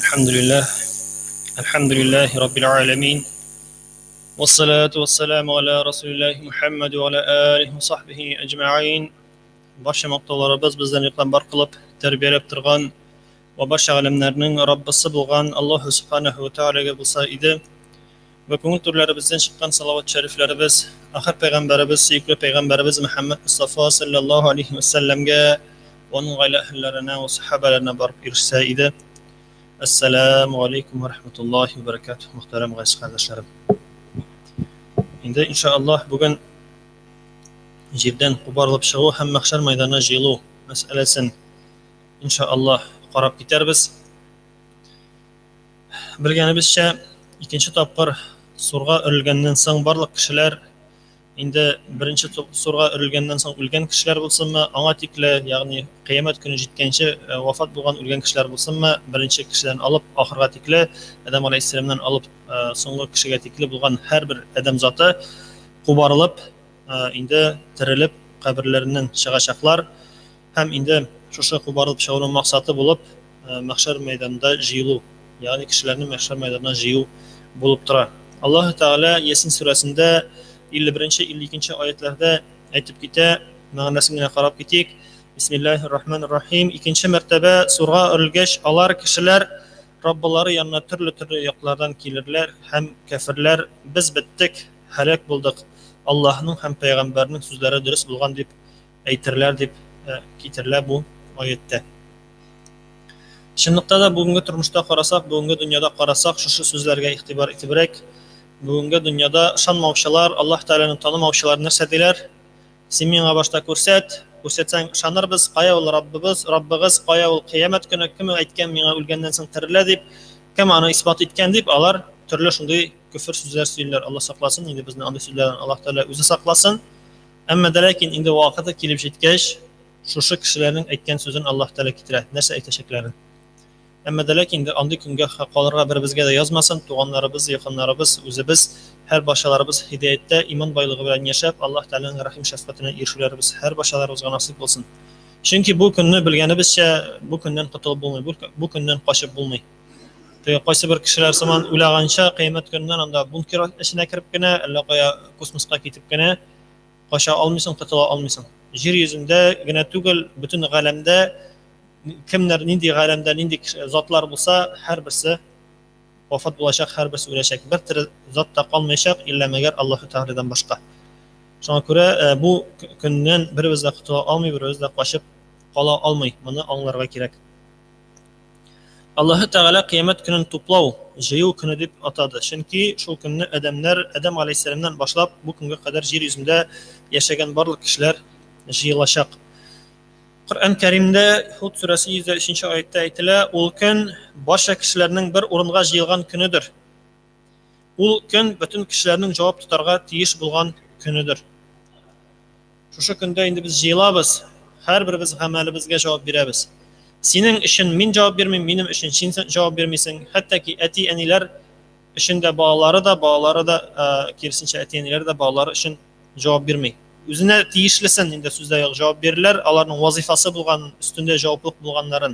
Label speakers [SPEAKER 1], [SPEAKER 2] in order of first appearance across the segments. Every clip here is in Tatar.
[SPEAKER 1] الحمد لله الحمد لله رب العالمين والصلاة والسلام على رسول الله محمد وعلى آله وصحبه أجمعين. Barcha maqtovlarimiz bizdan yuqambar qilib tarbiyalab turgan va barcha olamlarning Robbisi bo'lgan Alloh subhanahu va taologa bo'lsa edi. Va ko'ngil turlarimizdan chiqqan salovat shariflarimiz axir payg'ambarimiz, suyukli payg'ambarimiz Muhammad Mustafa sallallohu alayhi va sallamga va uning oila ahllariga va sahobalarga borib irishsa edi. Assalomu alaykum va rahmatullohi va barakatuh. Muhtaram g'ash qardoshlarım. Endi inshaalloh bugun yerdan qo'barilib chiqu ham mahshar maydonida jilu masalasin inshaalloh qarab ketarmiz. Bilganimizcha ikkinchi topqir surga urilgandan so'ng barliq kishilar endi birinchi surga urilgandan so'ng o'lgan kishilar bo'lsinmi, anga tikla, ya'ni qiyomat kuni yetgancha vafot bo'lgan o'lgan kishilar bo'lsinmi, birinchi kishidan olib oxirga tikla Adam alayhisalomdan olib so'nggi kishiga tikla bo'lgan har bir odam zoti qo'barilib endi tirilib qabrlaridan chiqashaqlar ham endi shu qo'barilib chiqargan maqsadi bo'lib mahshar maydonida jilu, ya'ni kishilarni mahshar maydonida jilu bo'lib turadi. Alloh taolo Yasin surasida 51-52 oyatlarda aytib keta, ma'nosiga qarab ketik. Bismillahirrohmanirrohim. Ikkinchi martaba surga urilgach, alar kishilar Robbilari yanına turli yoqlardan kelirlar, ham kafirlar biz bitdik, halak bo'ldik. Allohning ham payg'ambarining so'zlari durust bo'lgan deb aytirlar deb ketirlar bu oyatda. Shundoqda da bugungi turmushda qarasak, bugungi dunyoda qarasak, shu so'zlarga e'tibor etibrak, bugungi dunyoda ishonmovchilar, Alloh taolaning tanimovchilar narsa deylar. Sen menga boshda ko'rsatsang ishonarmiz, qoya ul Robbimiz, qoya ul qiyomat kuni kim aytgan menga o'lgandan so'ng tiriladi deb, kim uni isbot etgan deb alar turli shunday kufr so'zlar so'ylar. Alloh saqlasin, endi bizni unday so'zlardan Alloh taolo o'zi saqlasin. Ammo lekin endi vaqti kelib yetgach, shu kishilarning aytgan so'zini Alloh taolo ketiradi, narsa aytashaklarini. Ammo lekin endi unday kunga qolirga bir bizga da yozmasin, to'g'onlarimiz, yaqinlarimiz, o'zimiz, har bashalarimiz hidoyatda, iymon boyligi bilan yashab, Alloh taolaning rahim shafqatini erishishlarimiz har bashalarimizga nasib bo'lsin. Chunki bu kunni bilganimizcha bu kundan qutulib bo'lmaydi, bu kundan qochib bo'lmaydi. Qaysi bir kishilar samon o'lagancha qiyomat kunidan unda bunkir ishine kiribgina, allaqaya kosmosga ketibgina qocha olmaysan, qutula olmaysan. Yer yuzindagina tugul, butun olamda kimlar nindi olamda nindi zotlar bo'lsa, har birisi vafot bo'lacak, har birisi o'lacak. Bir zotda qolmayacak illa magar Alloh taolodan boshqa. Shunga ko'ra bu kundan birimiz da qutula olmay, birimiz da qochib qola olmay. Buni anglarga kerak. Alloh taolo qiyomat kunini to'plov, jiyu kuni deb atadi. Chunki shu kunni odamlar Adam alayhisalomdan boshlab bu kunga qadar yer yuzida yashagan barliq kishilar jiyilashaq. Qur'on Karimda Hud surasi 103-oyatda aytilar, "U kun boshqa kishilarning bir o'ringa jiyilgan kunidir. U kun butun kishilarning javob tutarga tegish bo'lgan kunidir." Shu kunda endi biz jiyilamiz, har birimiz amalimizga javob beramiz. Sening ishing men javob bermayman, mening ishim sen javob bermaysan. Hattoki ati-anilar ishinde bağları da kirsincha ati-anilar da bağları işin javob bermaydi. O'zine tegishlisin endi so'zda javob berirlar, ularning vazifasi bo'lgan, ustunda javoblik bo'lganlarin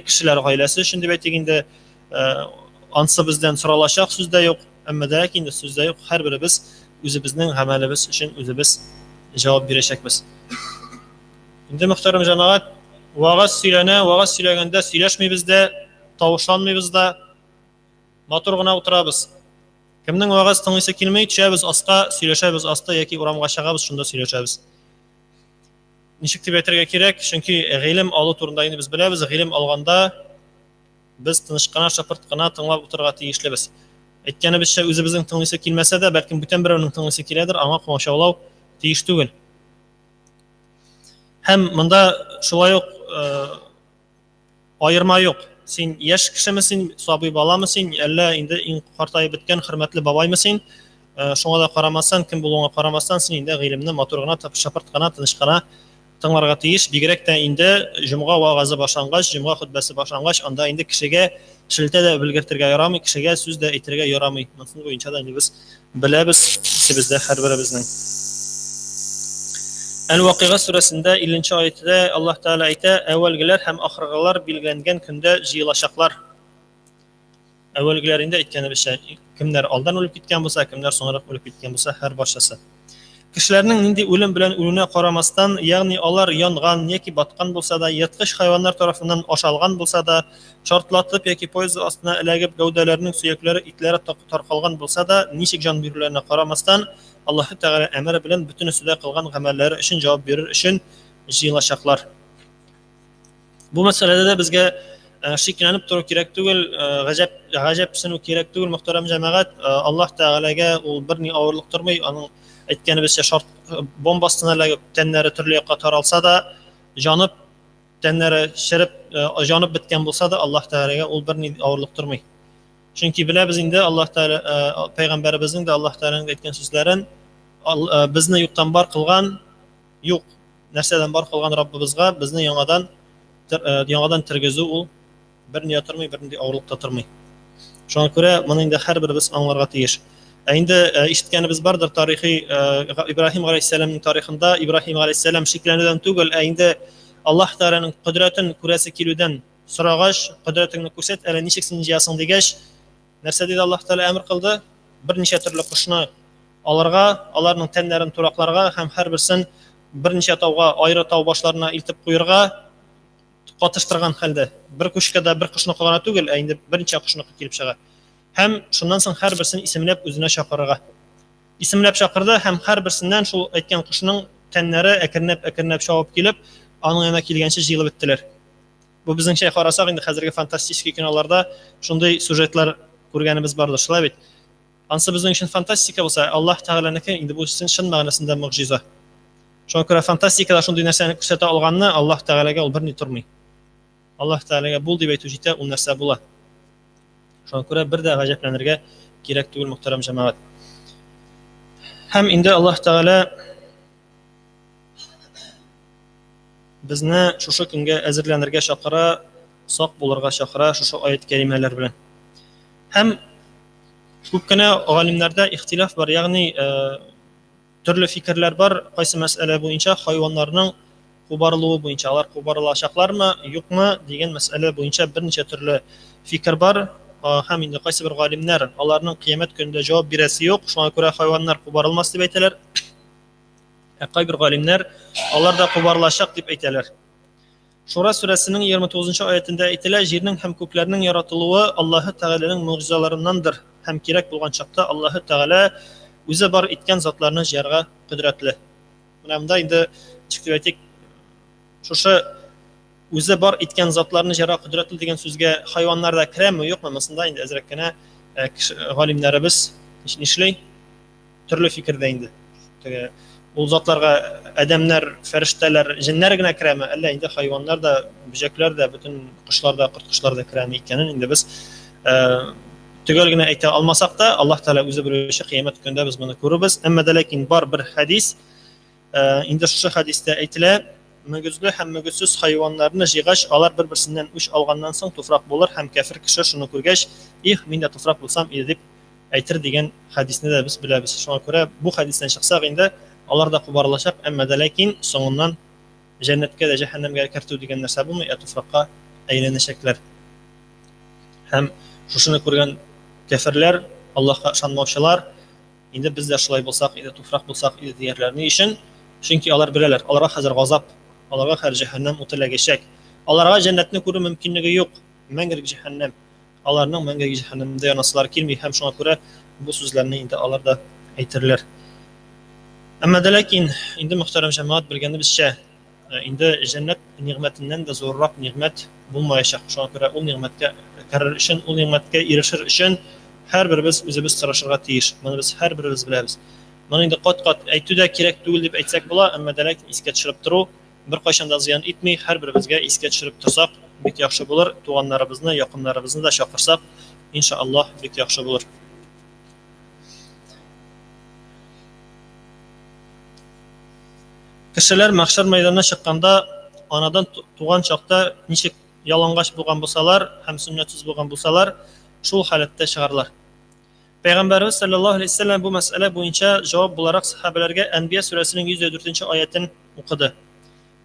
[SPEAKER 1] kishilar oilasi shunday aytganda ansa bizdan so'ralashaq so'zda yo'q, ammo lekin so'zda yo'q, har birimiz o'zimizning amalimiz uchun o'zimiz javob berishakmiz. Endi muhtaram jamoat, va'z söylaganda söylashmaybizda, tovushlanmaybizda, motorgina o'tiramiz. Kimning va'z tinglaysa kelmay tushamiz, asqa söylashamiz, asta yoki uramga chiqamiz, shunda söylashamiz. Nishik deb aytishga kerak, chunki ilm olу turida endi biz bilamiz, ilm olganda biz tinchqana, shapirtqana tinglab o'tirga tegishlimiz. Aytganimizcha o'zimizning tinglaysa kelmasa-da, balkim butun birovning tinglaysa keladir, anga qo'shaqlov tegish tugul. Hem bunda şulay yo'q, ayırma yo'q. Sen yaş kishimisin, sobiy bolamisin, alla endi eng qartayib bitgan hurmatli boboymisin? Shunga da qaramasan, kim bo'lganiga qaramasan, sen endi ilmni motorgina, shapirtqana, tinchqana tinglarga tegish. Bigrakda endi jumg'a va'zi boshlangach, jumg'a xutbasi boshlangach, unda endi kishiga shiltada bildirtirga yaramay, kishiga so'zda aytirga yaramay. Mana bo'yicha da biz bilamiz, bizda har birimizning. Әл-Вакыйга сүрәсендә 50-нче аятында Аллаһ Тәгалә әйтә: "Әввәлгеләр һәм ахыргылар билгеләнгән көндә җыелачаклар." Әввәлгеләр инде әйткәнебезчә, кемнәр алдан үлеп киткән булса, кемнәр соңрак үлеп киткән булса, һәр барчасы. Кешеләрнең нинди үлем белән үлүенә карамастан, ягъни алар янган яки баткан булса да, ерткыч хайваннар тарафыннан ашалган булса да, шартлатып яки поезд астына эләгеп гәүдәләренең сөякләре, итләре таркалган булса да, ничек җан бирүләренә карамастан, Аллаһ Тәгалә әмере белән бөтенесе кылган гамәлләре өчен җавап бирер өчен җыелачаклар. Бу мәсьәләдә дә безгә шикләнеп тору кирәк түгел, гаҗәпсенү кирәк түгел, мөхтәрәм җәмәгать. Аллаһ Тәгаләгә ул берни авырлык тормый, аның әйткәнебезчә шарт бомбасына эләгеп тәннәре төрле якка таралса да, җанып тәннәре шәреп җанып беткән булса да, Аллаһ Тәгаләгә ул берни авырлык тормый. Чөнки беләбез инде Аллаһ Тәгалә пәйгамбәребезнең дә Аллаһ Тәгаләнең әйткән сүзләрен, безне юктан бар кылган, юк нәрсәдән бар кылган Раббыбызга безне яңадан тергезү ул берни тормый, берни авырлыкта тормый. Шуңа күрә моны инде һәрберебез аңларга тиеш. Инде ишеткәнебез бардыр тарихи Ибраһим галәйһиссәламның тарихында Ибраһим галәйһиссәлам шикләнүдән түгел, инде Аллаһ Тәгаләнең кодрәтен күрәсе килүдән сорагач, кодрәтеңне күрсәт, әле ничек син җыясың дигәч, нәрсә диде Аллаһ Тәгалә әмер кылды? Берничә төрле кошны аларга, аларның тәннәрен туракларга һәм һәрберсен берничә тауга, аеры тау башларына илтеп куярга катыштырган хәлдә. Бер кушкада бер кошны кылгана түгел, инде берничә кошны килеп чыга. Һәм шуннан соң һәрберсен исемләп үзенә чакырырга. Исемләп чакырды һәм һәрберсеннән шул әйткән кошның тәннәре әкренләп чабып килеп, аның янына килгәнче җыелып беттеләр. Бу безнеңчә карасак инде хәзерге фантастик киноларда шундый сюжетлар күргәнебез бардыр, шулай бит. Ансы безнең өчен фантастика булса, Аллаһ Тәгаләнеке инде бу чын мәгънәсендә мөгъҗиза. Шуңа күрә фантастикада шундый нәрсәне күрсәтә алганны Аллаһ Тәгаләгә ул берни тормый. Аллаһ Тәгаләгә бул дип әйтү җитә, ул нәрсә була. Шуңа күрә бер дә гаҗәпләнергә кирәк түгел, мөхтәрәм җәмәгать. Һәм инде Аллаһ Тәгалә безне шушы көнгә әзерләнергә чакыра, сак булырга чакыра шушы аят кәримәләр белән. Һәм күп кенә галимнәрдә ихтилаф бар, ягъни төрле фикерләр бар, кайсы мәсьәлә буенча хайваннарның кубарылуы буенча, алар кубарылачаклармы, юкмы дигән мәсьәлә буенча берничә төрле фикер бар. Һәм инде кайсы бер галимнәр аларның кыямәт көндә җавап бирәсе юк, шуңа күрә хайваннар кубарылмас дип әйтәләр. Кайбер галимнәр алар да кубарылачак дип әйтәләр. Шура сүрәсенең 29-нчы аятында әйтелә, җирнең һәм күкләрнең яратылуы Аллаһ Тәгаләнең мөгъҗизаларыннандыр. Һәм кирәк булган чакта Аллаһ Тәгалә үзе бар иткән затларны җыярга кудрәтле. Менә монда инде чикләтик шушы үзе бар иткән затларны җыярга кудрәтле дигән сүзгә хайваннар да керәме, юкмы? Монда инде әзрәк кенә галимнәребез нишләй? Төрле фикердә инде. Ул затларга адәмнәр, фәрештәләр, җиннәр генә керәме, әллә инде хайваннар да, бөҗәкләр дә, бөтен кошлар да, корт-кошлар да керәме икәнен инде без төгәл генә әйтә алмасак та, Аллаһ Тәгалә үзе белүче, кыямәт көндә без моны күрәбез. Әмма дә ләкин бар бер хәдис, инде шушы хәдистә әйтелә, мөгезле һәм мөгезсез хайваннарны җыйгач, алар бер-берсеннән үч алганнан соң туфрак булыр һәм кафир кеше шуны күргәч, "Их, мин дә туфрак булсам иде" дип әйтер дигән хәдисне дә без беләбез. Шуңа күрә бу хәдистән чыксак инде алар да кубарылачак, әмма дә ләкин соңыннан җәннәткә дә җәһәннәмгә кертү дигән нәрсә булмый, туфракка әйләнәчәкләр. Һәм шушыны күргән кафирләр, Аллаһка ышанмаучылар, инде без дә шулай булсак, иде туфрак булсак иде диярләр. Ни өчен? Чөнки алар беләләр, аларга хәзер газап, аларга хәзер җәһәннәм уты эләгәчәк. Аларга җәннәтне күрү мөмкинлеге юк, мәңгелек җәһәннәм. Аларның мәңгелек җәһәннәмдә янасылар килми, һәм шуңа күрә бу сүзләрне инде алар да әйтерләр. Әмма дә ләкин инде мөхтәрәм җәмәгать белгәнебезчә, инде җәннәт нигъмәтеннән дә зуррак нигъмәт булмаячак. Шуңа күрә ул нигъмәткә керер өчен, ул нигъмәткә ирешер өчен һәрберебез үзебез тырышырга тиеш. Моны без һәрберебез беләбез. Моны инде кат-кат әйтү дә кирәк түгел дип әйтсәк була, әмма дә ләкин искә төшереп тору бер кайчан да зыян итми, һәрберебезгә искә төшереп торсак, бик яхшы булыр. Туганнарыбызны, якыннарыбызны да чакырсак, иншааллаһ, бик яхшы булыр. Кешеләр мәхшәр мәйданына чыкканда, анадан туган чакта ничек ялангач булган булсалар һәм сөннәтсез булган булсалар, шул халәттә чыгарлар. Peygamberimiz sallallahu aleyhi ve sellem bu mesele boyunca cevap bularak sahabelerge Enbiya suresinin 104. ayetini okudu.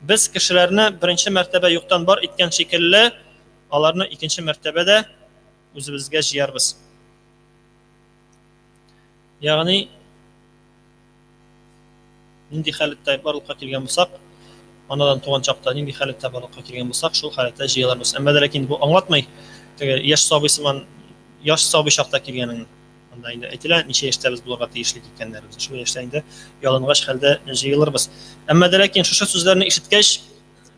[SPEAKER 1] Biz kişilerini birinci mertebe yoktan bar etken şekilde alarını ikinci mertebede özümüzge jiyarbız. Yani nindi halatda barlıkka kelgen bolsak, anadan tuğan çaqta nindi halatda barlıkka kelgen bolsak, şol halatda jiyalarmız. Amma da lakin bu anlatmay, yaş sabıysyman yaş sabı şaqta kelgenin anda indi aytilan neçe yaşta biz bularga teyişli ekenlerimiz. Şu yaşta indi yalıngaç halda jiyalarbız. Amma da lakin şu sözlerini işitgeç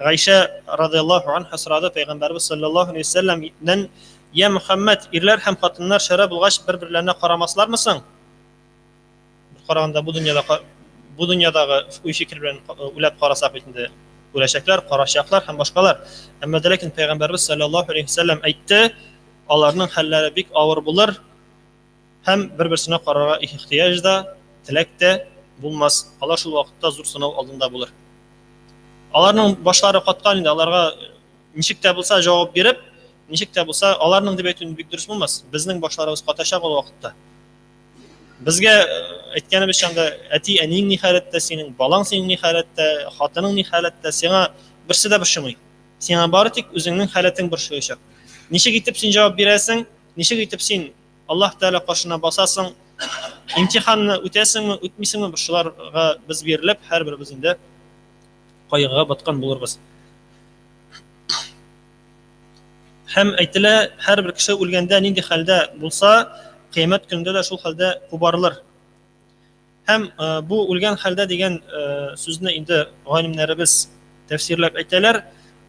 [SPEAKER 1] Ayşe radıyallahu anha sırada Peygamberimiz sallallahu aleyhi ve sellem'den ya Muhammed irler hem kadınlar şara bulgaç birbirlerine karamaslar mısın? Qaraganda bu dünyada uy fikir bilen ulab qarasak bitinde ulaşaklar, qaraşaklar hem başkalar. Amma da lakin Peygamberimiz sallallahu aleyhi ve sellem aytdı, onların halleri bik ağır bulur. Hem bir-birsine qarara ihtiyaç da, tilek de bulmaz. Allah şu vaqtda zor sınav aldında bulur. Аларның башлары каткан инде, аларга ничек тә булса җавап биреп, ничек тә булса аларның дип әйтү бик дөрес булмас. Безнең башларыбыз катачак ул вакытта. Безгә әйткәнебезчә анда әти әниң ни халәттә, синең балаң синең ни халәттә, хатының ни халәттә, сиңа берсе дә борчымый. Сиңа бары тик үзеңнең халәтең борчыячак. Ничек итеп син җавап бирәсең, ничек итеп син Аллаһ Тәала кашына басасың, имтиханны үтәсеңме, үтмисеңме, бушыларга без бирелеп, һәрберебез инде кайгыга баткан булырбыз. Һәм әйтелә, һәрбер кеше үлгәндә нинди хәлдә булса, кыямәт көндә дә шул хәлдә кубарылыр. Һәм бу үлгән хәлдә дигән сүзне инде галимнәребез тәфсирләп әйтәләр,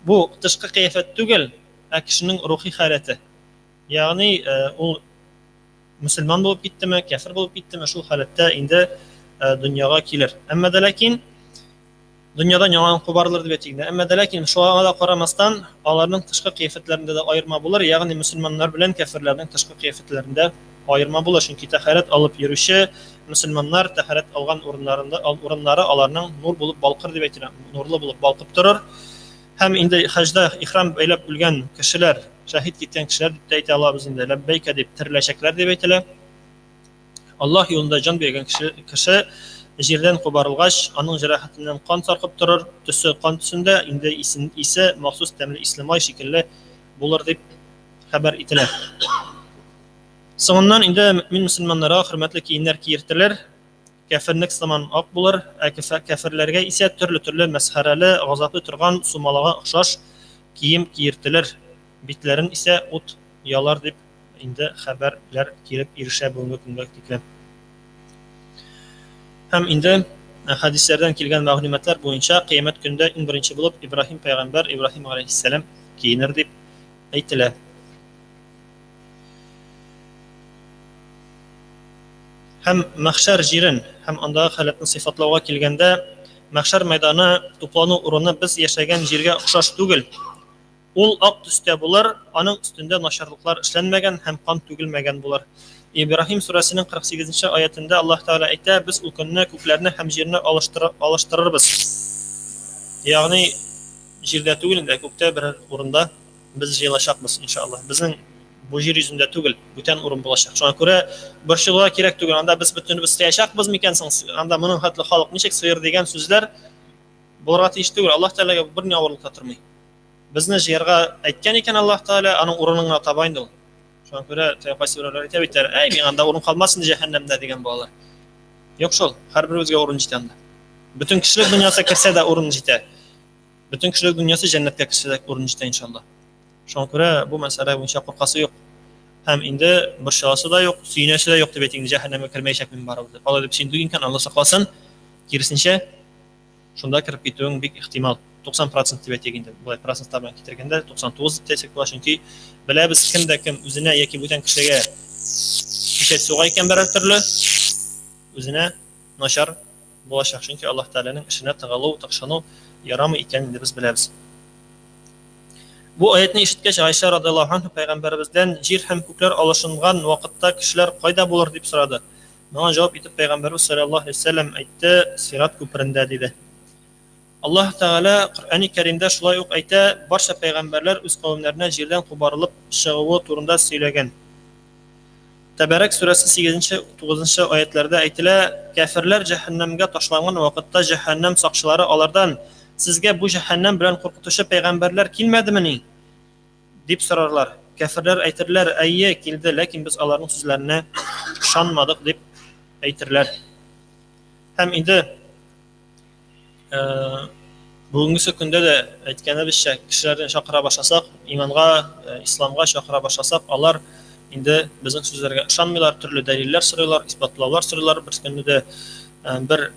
[SPEAKER 1] бу тышкы кыяфәт түгел, ә кешенең рухи халәте. Ягъни ул мөселман булып киттеме, кафир булып киттеме, шул халәттә инде дөньяга килер. Әмма да ләкин Dünyadan yalan kubarılır diye çekti. Ama da lakin şu anda karamastan onların tışkı kıyafetlerinde de ayırma bulur. Yani Müslümanlar bilen kafirlerden tışkı kıyafetlerinde ayırma bulur. Çünkü taharet alıp yürüyüşü Müslümanlar taharet algan orunları alarının nur bulup balkır diye çekti. Nurlu bulup balkıp durur. Hem indi hacda ihram eylep ülgen kişiler, şahit gittiğin kişiler deyte Allah bizinde lebbeyk edip tirleşekler diye çekti. Allah yolunda can bergen kişi Jirden kubarılgaç, anın jarahatinden kan sarkıp durur, tüsü kan tüsünde indi ise mahsus temli İslamay şekilde bulur deyip haber itiler. Sonundan indi mümin Müslümanlara hürmetli kiyinler giyirtiler, kafirlik zaman ak bulur, kafirlerge ise türlü meshareli, gazaplı turgan sumalağa ıkşaş kiyim giyirtiler, bitlerin ise ot yalar deyip indi haberler girip irişe bulunduğu kündeki. Hem indi hadislerden kelgan ma'lumotlar boyunca kıyamet günde en birinci bulup İbrahim peygamber İbrahim aleyhisselam giyinir deb aytilar. Hem mahşer jirin hem anda halatni sifatlauga kelganda mahşer maydoni to'planu o'rni biz yashagan yerga o'xshash tugil. Ul aq tusda bo'lar, aning ustunda nasharliklar ishlanmagan ham qon tugilmagan bo'lar. İbrahim suresinin 48. ayetinde Allah Teala aytdi, biz u kunni ko'klarni ham yerni alıştırırız. Yani yerda tugilinde ko'kda bir o'rinda biz joylashamiz inshaalloh. Bizning bu yer yuzida tugil, butun o'rin bo'lacak. Shuna ko'ra bir shug'ulga kerak tugil. Anda biz butunimiz istayashaqmiz mikansiz? Anda buning hatli xalq nechik sıyır degan so'zlar bo'larga tegish tugil. Alloh Taolaga bir navurlik tatirmay. Bizni yerga aytgan ekan Alloh Taolo, aning o'rnini tabayindi. Şuna göre teyfasirler aytibitler, "Ey men anda o'rin qolmasin cehennemde" degan bolalar. Yo'q şol, har birimizga o'rin yetadi. Bütün kishilik dunyosi kirsa da o'rin yetadi. Bütün kishilik dunyosi jannatga kirsa da o'rin yetadi inshaalloh. Şuna göre bu masala bo'yicha qo'rqasi yo'q. Ham endi boshqasi da yo'q, suynasi da yo'q deb ayting, cehennemga kirmayacak min barabir. Alloh deb sen duginkan Alloh saqlasin. Kirisincha shunda kirib ketuving bek ehtimol. 90% deb aytganda, bu prosentlar bilan keltirganda 99 deb aytsak bo'lar, chunki bilamiz kimda kim o'zini yoki butun kishiga kishat so'g'a ekan bir turli o'zini nashar bo'lacak, chunki Alloh taolaning ishini tag'allub taqshanu yarami ekanini biz bilamiz. Bu oyatni eshitgach Aysha radhiyallohu anha payg'ambarimizdan yer ham ko'klar olishingan vaqtda kishilar qayda bo'lar deb so'radi. Menga javob etib payg'ambarimiz sallallohu alayhi vasallam aytdi, Sirat ko'pirinda dedi. Allah Teala Qur'oni Karimda shulay o'q ayta, barcha payg'ambarlar o'z qavmlariga yerdan qo'barilib chiquvi turida so'ylagan. Тәбәрәк сүрәсе 8-9 аятларда әйтелә, кафирләр җәһәннәмгә ташланган вакытта җәһәннәм сакчылары алардан: "Сезгә бу җәһәннәм белән куркытучы пәйгамбәрләр килмәдемени?" дип сорарлар. Кафирләр әйтерләр: "Әйе, килде, ләкин без аларның сүзләренә ышанмадык" дип әйтерләр. Һәм инде бүгенге көндә дә әйткәнебезчә, кешеләрне чакыра башласак, иманга, исламга чакыра башласак, алар инде безнең сүзләргә ышанмыйлар, төрле дәлилләр сорыйлар, исбатлаулар сорыйлар. Бер көнне дә бер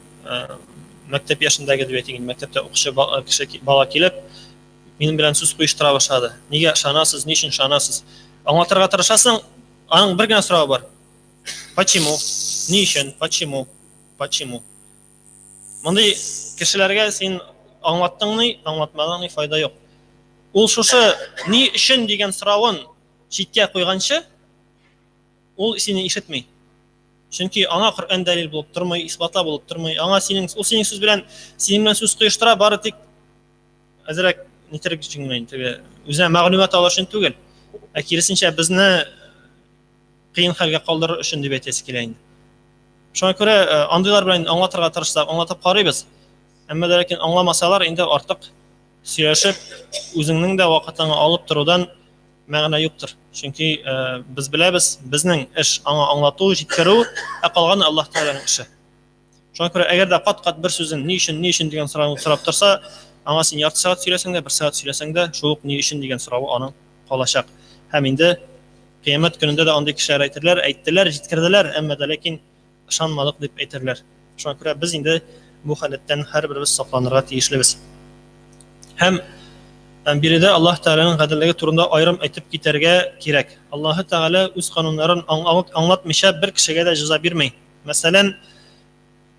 [SPEAKER 1] мәктәп яшендәге дип әйтик, мәктәптә укучы кеше бала килеп, минем белән сүз куештыра башлады. Нигә ышанасыз, ни өчен ышанасыз? Аңлатырга тырышасың, аның бер генә соравы бар. Почему? Ни өчен? Почему? Почему? Мондый кешеләргә син аңлаттыңмы, аңлатмадыңмы, файда юк. Ул шушы ни өчен дигән соравын читкә куйганчы, ул сине ишетми. Чөнки аңа Коръән дәлил булып тормый, исбатла булып тормый. Аңа синең сүз белән сүз куештыра, бары тик әзрәк нитерек җиңмәй, үзенә мәгълүмат алыр өчен түгел. Киресенчә безне кыен хәлгә калдырыр өчен дип әйтәсе килә инде. Шуңа күрә андыйлар белән аңлатырга тырышсак, аңлатып карыйбыз. Әмма ләкин аңламасалар, инде артык сөйләшеп, үзеңнең дә вакытыңны алып торудан мәгънә юктыр. Чөнки без беләбез, безнең эш аңа аңлату, җиткерү, калган Аллаһ Тәгаләнең эше. Шуңа күрә әгәр дә кат-кат бер сүзен ни өчен дигән соравын сорап торса, аңа син ярты сәгать сөйләсәң дә, 1 сәгать сөйләсәң дә, шул ни өчен дигән соравы аның калачак. Һәм инде кыямәт көнендә дә андый кешеләр әйттеләр, җиткерделәр, әмма дә ләкин ышанмадык дип әйтерләр. Шуңа күрә без инде бу хәлләттән һәрберебез сакланырга тиешлебез. Һәм биредә Аллаһ Тәгаләнең гаделлеге турында аерым әйтеп китәргә кирәк. Аллаһ Тәгалә үз кануннарын аңлатмыйча бер кешегә дә җәза бирмәй. Мәсәлән,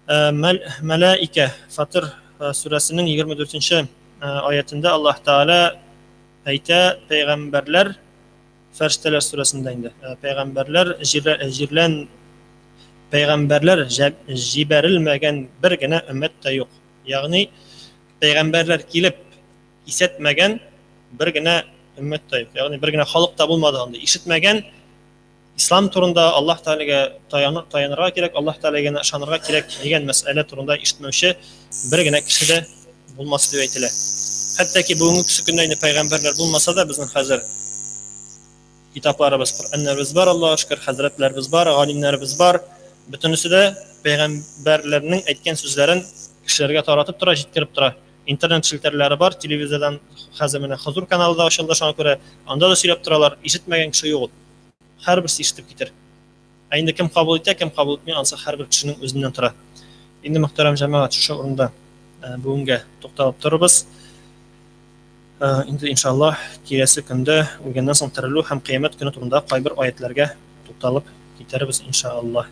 [SPEAKER 1] Мәлаика Фатир сүрәсенең 24-нче аятында Аллаһ Тәгалә әйтә, пәйгамбәрләр, фәрештәләр сүрәсендә инде, пәйгамбәрләр җибәрелмәгән бер генә өммәт тә юк. Ягъни пәйгамбәрләр килеп исәтмәгән бер генә өммәт тә юк. Ягъни бер генә халык та булмады анда. Ишетмәгән, ислам турында Аллаһ Тәгаләгә таянырга кирәк, Аллаһ Тәгаләгә ышанырга кирәк дигән мәсьәлә турында ишетмәүче бер генә кеше дә булмас дип әйтелә. Хәтта ки бүгенге көндә инде пәйгамбәрләр булмаса да, безнең хәзер китапларыбыз, Коръәннәребез бар, Аллаһка шөкер, хәзрәтләребез бар, галимнәребез бар. Бөтенесе дә пәйгамбәрләрнең әйткән сүзләрен кешеләргә таратып тора, җиткереп тора. Интернет челтәрләре бар, телевизордан хәзер менә Хозур каналы да ачылды, шуңа күрә анда да сөйләп торалар. Ишетмәгән кеше юк. Һәрберсе ишетеп китер. Инде кем кабул итә, кем кабул итмәй, ансы һәрбер кешенең үзеннән тора. Инде мөхтәрәм җәмәгать, шушы урында бүгенгә тукталып торабыз. Инде иншаллаһ киләсе көндә үлгәннән соң терелү һәм кыямәт көне турында кайбер аятларга тукталып китербез иншаллаһ.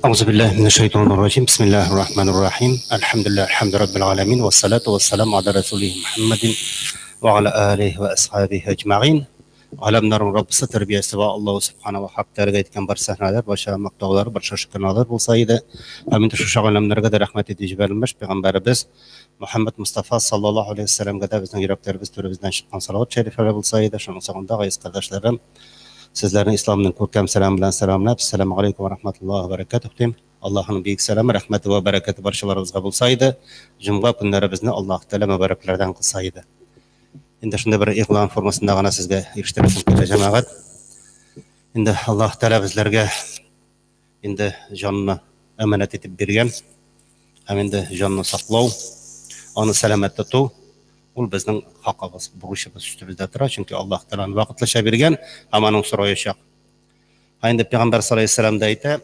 [SPEAKER 2] أعوذ بالله من الشيطان الرجيم بسم الله الرحمن الرحيم الحمد لله الحمد رب العالمين والصلاة والسلام على رسوله محمد وعلى آله وأصحابه أجمعين Alemlerin Rabbisi terbiyesi ve Allah Subhanahu ve Hak tercih etken bir sahneler, başa maktağlar, başa şükürler bulsaydı, hemen de şu şagalemlerine de rahmet edici verilmiş Peygamberimiz Muhammed Mustafa sallallahu aleyhi ve sellem kadar bizden yüreklerimiz türümüzden çıkan salavat şerifleri bulsaydı, şunun sonunda gayiz kardeşlerim, sizlerin İslam'ın kurkem selam bilen selamlar, selamu aleyküm ve rahmetullahi ve berekatuhu diyeyim. Allah'ın büyük selamı, rahmeti ve bereketi barşalarınızga bulsaydı, Cuma günleri bizni Allah Teala mübareklerden kılsaydı. Endi şunda bir iqlan formasında gana sizge eriştirip keleceğim ağat. Endi Allah Teala bizlerge endi canını emanet etip bergen. Hem endi canını saklaw, onu selamet tutuw. Ol bizning haqqımız, buruşumuz üstümüzde tura. Çünkü Allah Teala'nın vaqtlaşa bergen, amanın soraýaşak. Endi Peygamber sallallahu aleyhi ve sellem de ayta,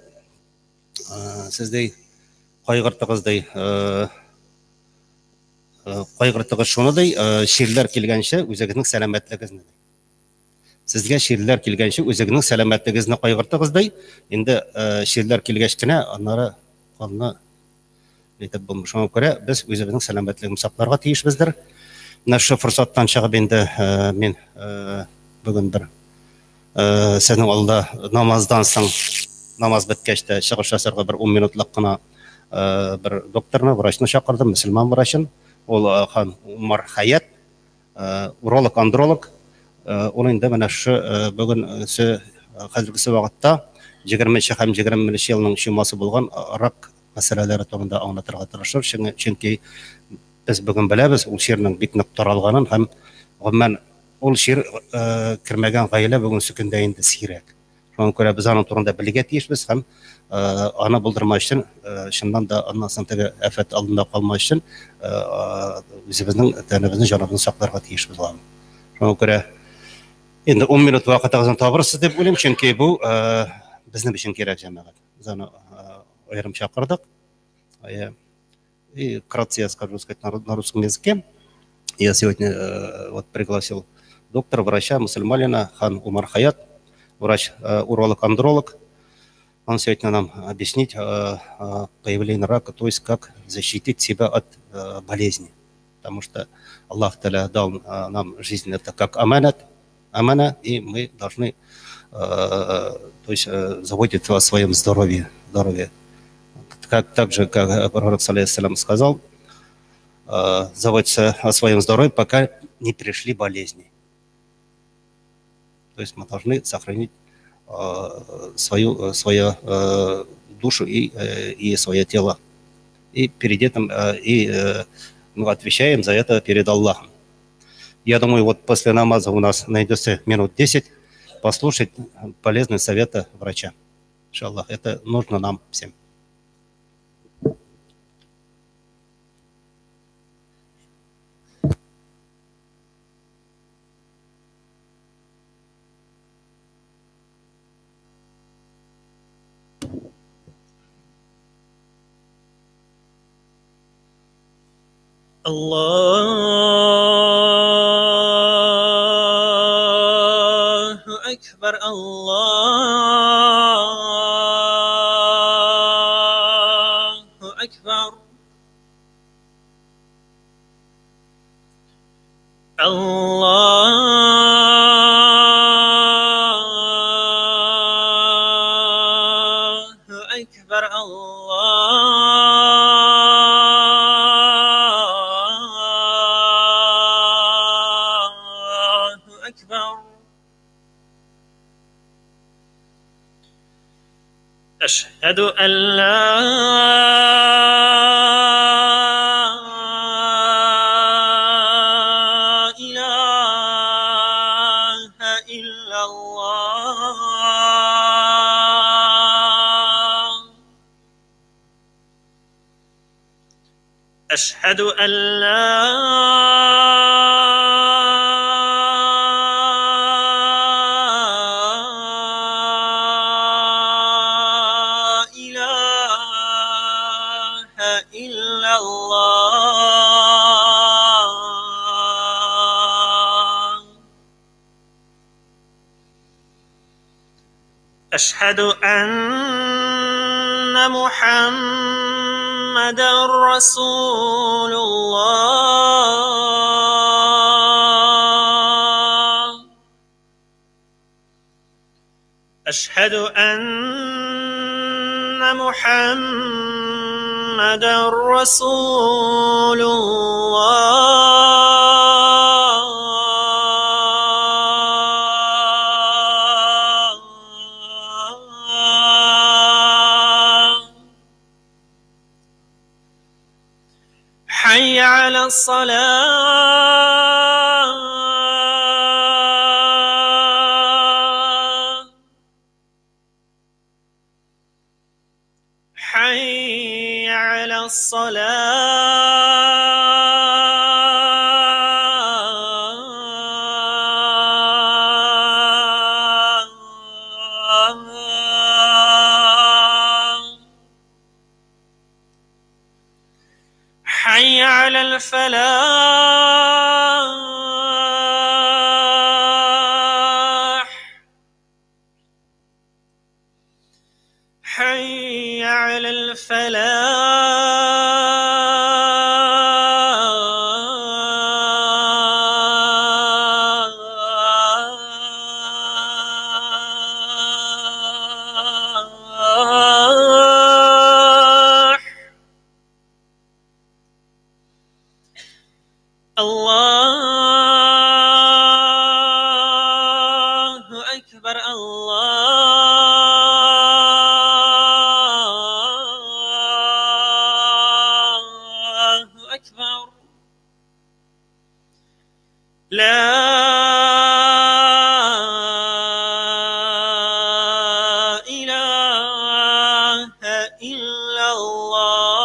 [SPEAKER 2] sizdey qaygırtygızday qaygırtygız şunuday, şerler kelgençe özeginiň selametligiňi. Sizge şerler kelgençe özeginiň selametligiňi qaygırtygızday, endi şerler kelgeçkine onlara qanna etip bolmuş. Şoňa görä biz özeginiň selametligini saklarga tiýişmizdir. Şu fırsattan çıkıp endi men bugün bir senin alda namazdan soň namaz bitkeçte çıkış jasarga bir 10 minutluk gana bir doktorna, wraçny çakyrdım, musulman wraçyn. Ol Han Umar Hayat, urolog, androlog. Onun indi mana şu bugün hazırkı wagtda 20 hem 20 ýylyň şumasy bolgan rak meseleleri toğrunda anlatırga tırışır. Çünki biz bugün bilebis ol şerniň bit taralganyn hem gomman ol şer kirmegen gaýla bugün sükündeýinde sirek. Şoňa görä biz anyň turunda bilge tiýişmiz hem ana buldurma için şundan da ondan sonra afet alında kalmak için bizning tanabizning janobini saqlarga tiýişmiz bolar. Şoňa görä endi 10 minut wagtyňyzy tabyrsyz dep bilerim, çünki bu bizning üçin kerek jemaat. Biz onu aýrym çakyrdyk. И вкратце я скажу сказать на русском языке. Я сегодня вот пригласил доктора, врача, мусульманина Хан Умар Хаят, врач-уролог-андролог. Он сегодня нам объяснит появление рака, то есть как защитить себя от болезни. Потому что Аллах Та'аля дал нам жизнь, это как амана, и мы должны то есть, заботиться о своем здоровье. Так же, как Пророк саллаллаху сказал, заботиться о своем здоровье, пока не пришли болезни. То есть мы должны сохранить свою душу и свое тело. И перед этим мы отвечаем за это перед Аллахом. Я думаю, вот после намаза у нас найдется минут 10 послушать полезные советы врача. Иншаллах, это нужно нам всем.
[SPEAKER 1] Allahu Ekber, Allahu Ekber. Allahu Ekber, Allahu Ekber. Eşhedü en la ilahe illallah. Eşhedü en la ilahe illallah. أشهد أن محمد رسول الله. أشهد أن محمد رسول الله. حي على الصلاة. حي على الصلاة. حي على الفلاح. حي على الفلاح. الله أكبر. الله أكبر. لا إله إلا الله.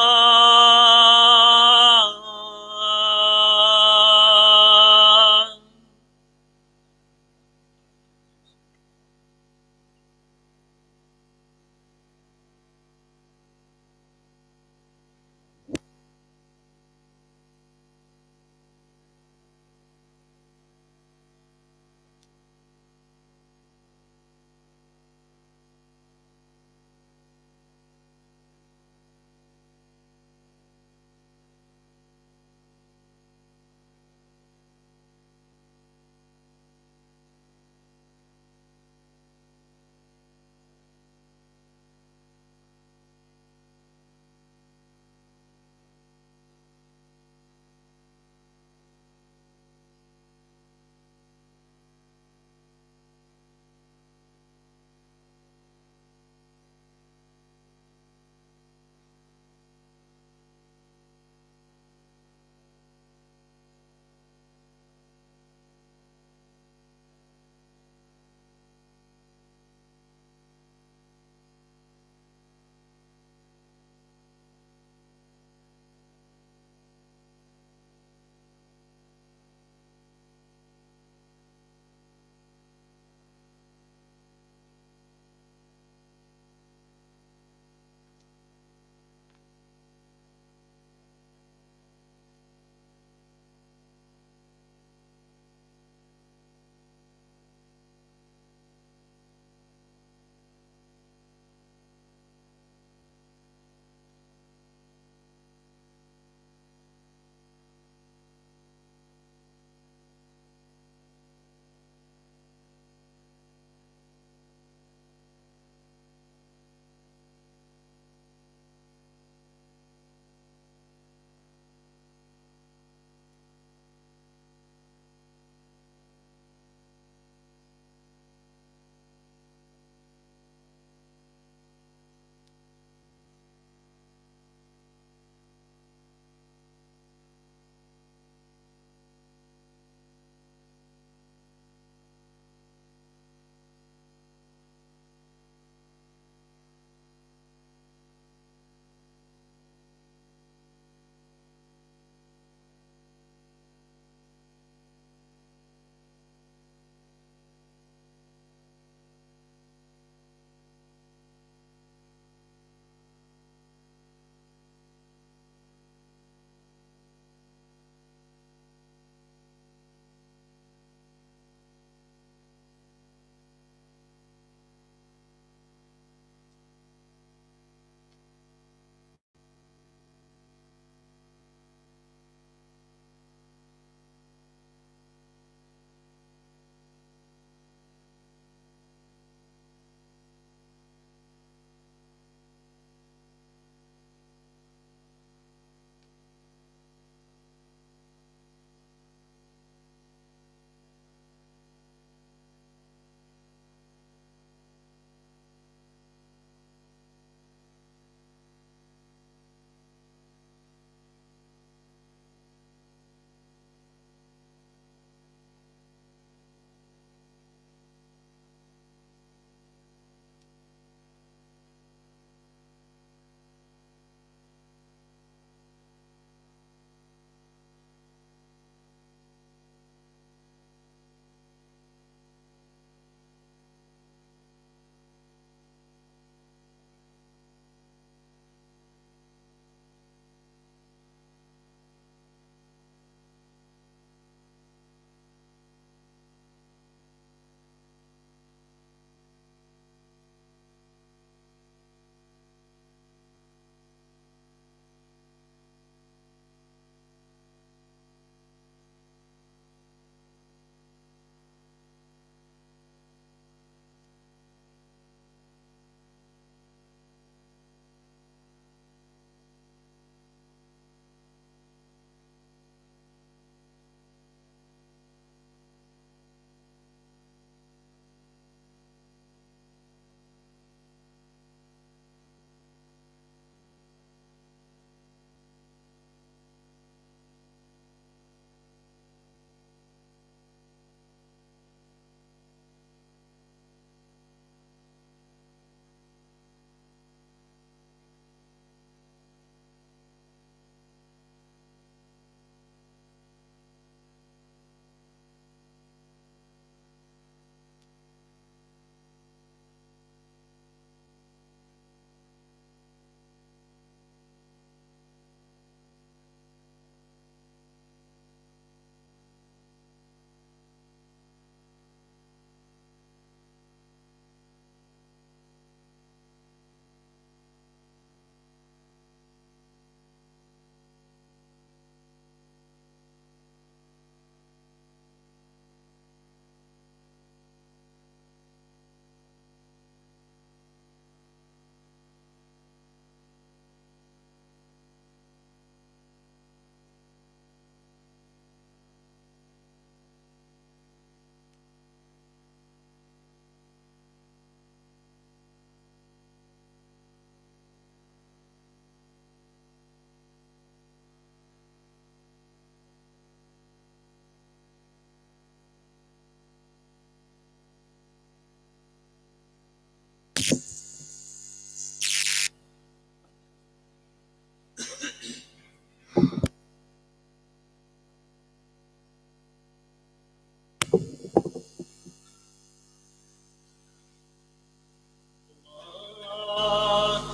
[SPEAKER 1] الله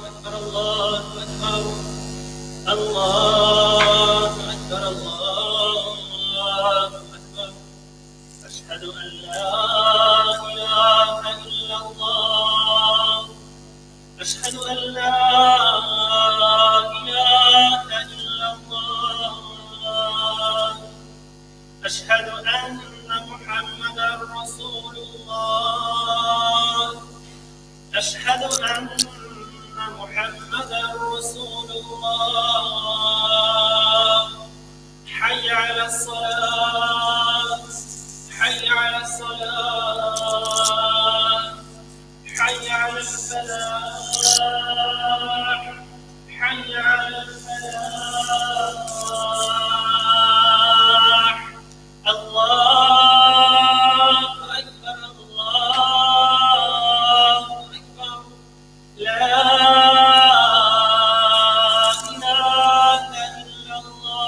[SPEAKER 1] أكبر الله أكبر الله أكبر الله أكبر أشهد أن لا إله إلا الله أشهد أن لا إله إلا الله أشهد أن محمدا رسول الله أشهد أن محمدا رسول الله حي على الصلاة حي على الصلاة حي على الفلاح حي على الفلاح الله أكبر الله أكبر لا إله إلا الله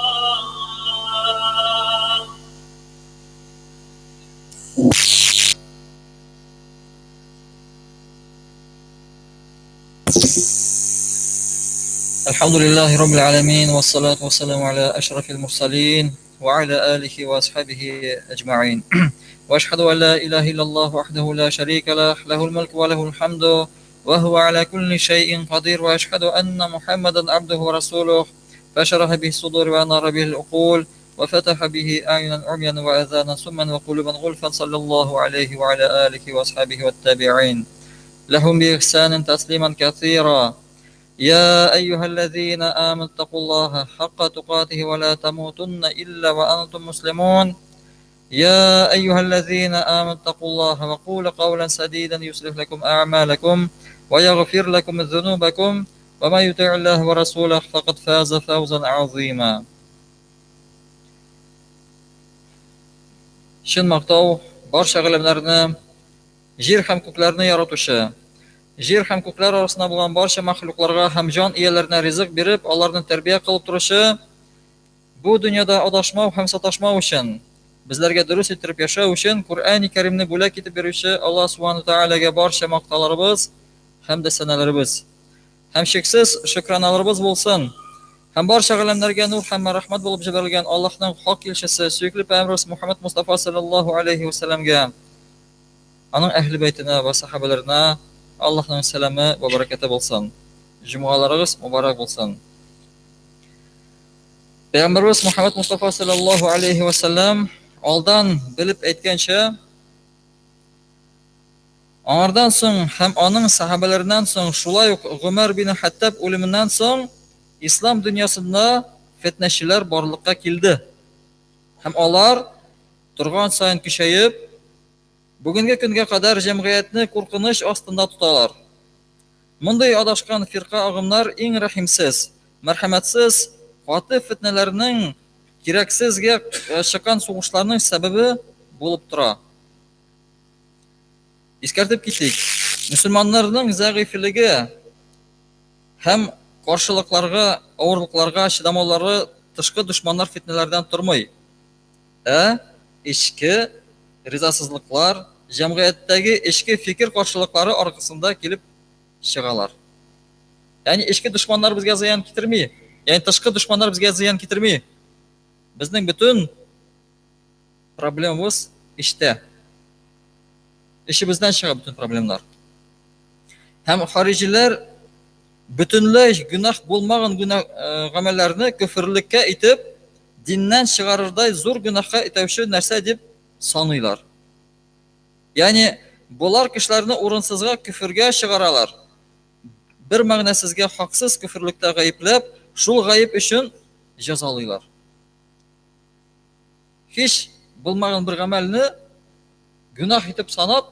[SPEAKER 3] الحمد لله رب العالمين والصلاة والسلام على أشرف المرسلين وعلى آله وأصحابه أجمعين وأشهد أن لا إله إلا الله وحده لا شريك له له الملك وله الحمد وهو على كل شيء قدير وأشهد أن محمدا عبده ورسوله فشرح به الصدور وأنار به العقول وفتح به أعينا عميا وأذانا سما وقلوبا غلفا صلى الله عليه وعلى آله وأصحابه والتابعين لهم بإحسان تسليما كثيرا يا أيها الذين آمنوا اتقوا الله حق تقاته ولا تموتن إلا وأنتم مسلمون يا أيها الذين آمنوا اتقوا الله وقولوا قولا سديدا يصلح لكم أعمالكم ويغفر لكم ذنوبكم وما يطع الله ورسوله فقد فاز فوزا عظيما. Шын мақтау барша ғалымдарны, жер һәм күкләрне яратучы, жер һәм күкләр арасында булган барша мәхлукларга һәм җан ияләренә ризык биреп, аларны тәрбия кылып торучы, бу дөньяда адашмау һәм саташмау өчен, безләргә дөрес иттереп яшәү өчен Кур'ан-ы Кәримне бүләк итеп бирүче Аллаһ Субханаһу Тәгаләгә барча мактауларыбыз һәм дә сәнәләребез, һәм шексез шөкраналарыбыз булсын. Һәм барча галәмнәргә нур һәм рәхмәт булып җибәрелгән Аллаһның хак илчесе, сөекле пәйгамбәрimiz Мухаммад Мустафа саллаллаһу алейхи ва сәлламгә, аның әһле бәйтенә ва сахабаларына Аллаһның сәламы ва баракаты булсын. Җумгаларыгыз мубарак булсын. Пәйгамбәрimiz Мухаммад Мустафа саллаллаһу алейхи ва сәллям алдан белеп әйткәнчә, аңардан соң һәм аның сахабаларыннан соң, шулай ук Гомәр бин Хаттаб үлеменнән соң ислам дөньясында фетнәчеләр барлыкка килде. Һәм алар торган сайын көчәеп, бүгенге көнгә кадәр җәмгыятьне куркыныч астында тоталар. Мондый адашкан фирка агымнар иң рәхимсез, мәрхәмәтсез, каты фетнәләрнең, кирәксезгә чыккан сугышларның сәбәбе булып тора. Искәртеп китик, мөселманнарның зәгыйфлеге һәм каршылыкларга, авырлыкларга чыдамаулары тышкы дошманнар фитнәләрдән тормый. Ичке ризасызлыклар, җәмгыятьтәге ичке фикер каршылыклары аркасында килеп чыгалар. Ягъни ичке дошманнар безгә зыян китерми, ягъни тышкы дошманнар безгә зыян китерми. Безнең бөтен проблемабыз ичтә. Ишебездән чыга бөтен проблемалар. Һәм харижиләр бөтенләй гүнах булмаган гамәлләрне күферлеккә итеп, диннән чыгарырдай зур гүнахка итәүче нәрсә дип саныйлар. Ягъни булар кешеләрне урынсызга күфергә чыгаралар. Бер мәгънәсезгә хаксыз күферлектә гаепләп, шул гаеп өчен җәзалыйлар. Һич булмаган бер гамәлне гүнах итеп санап,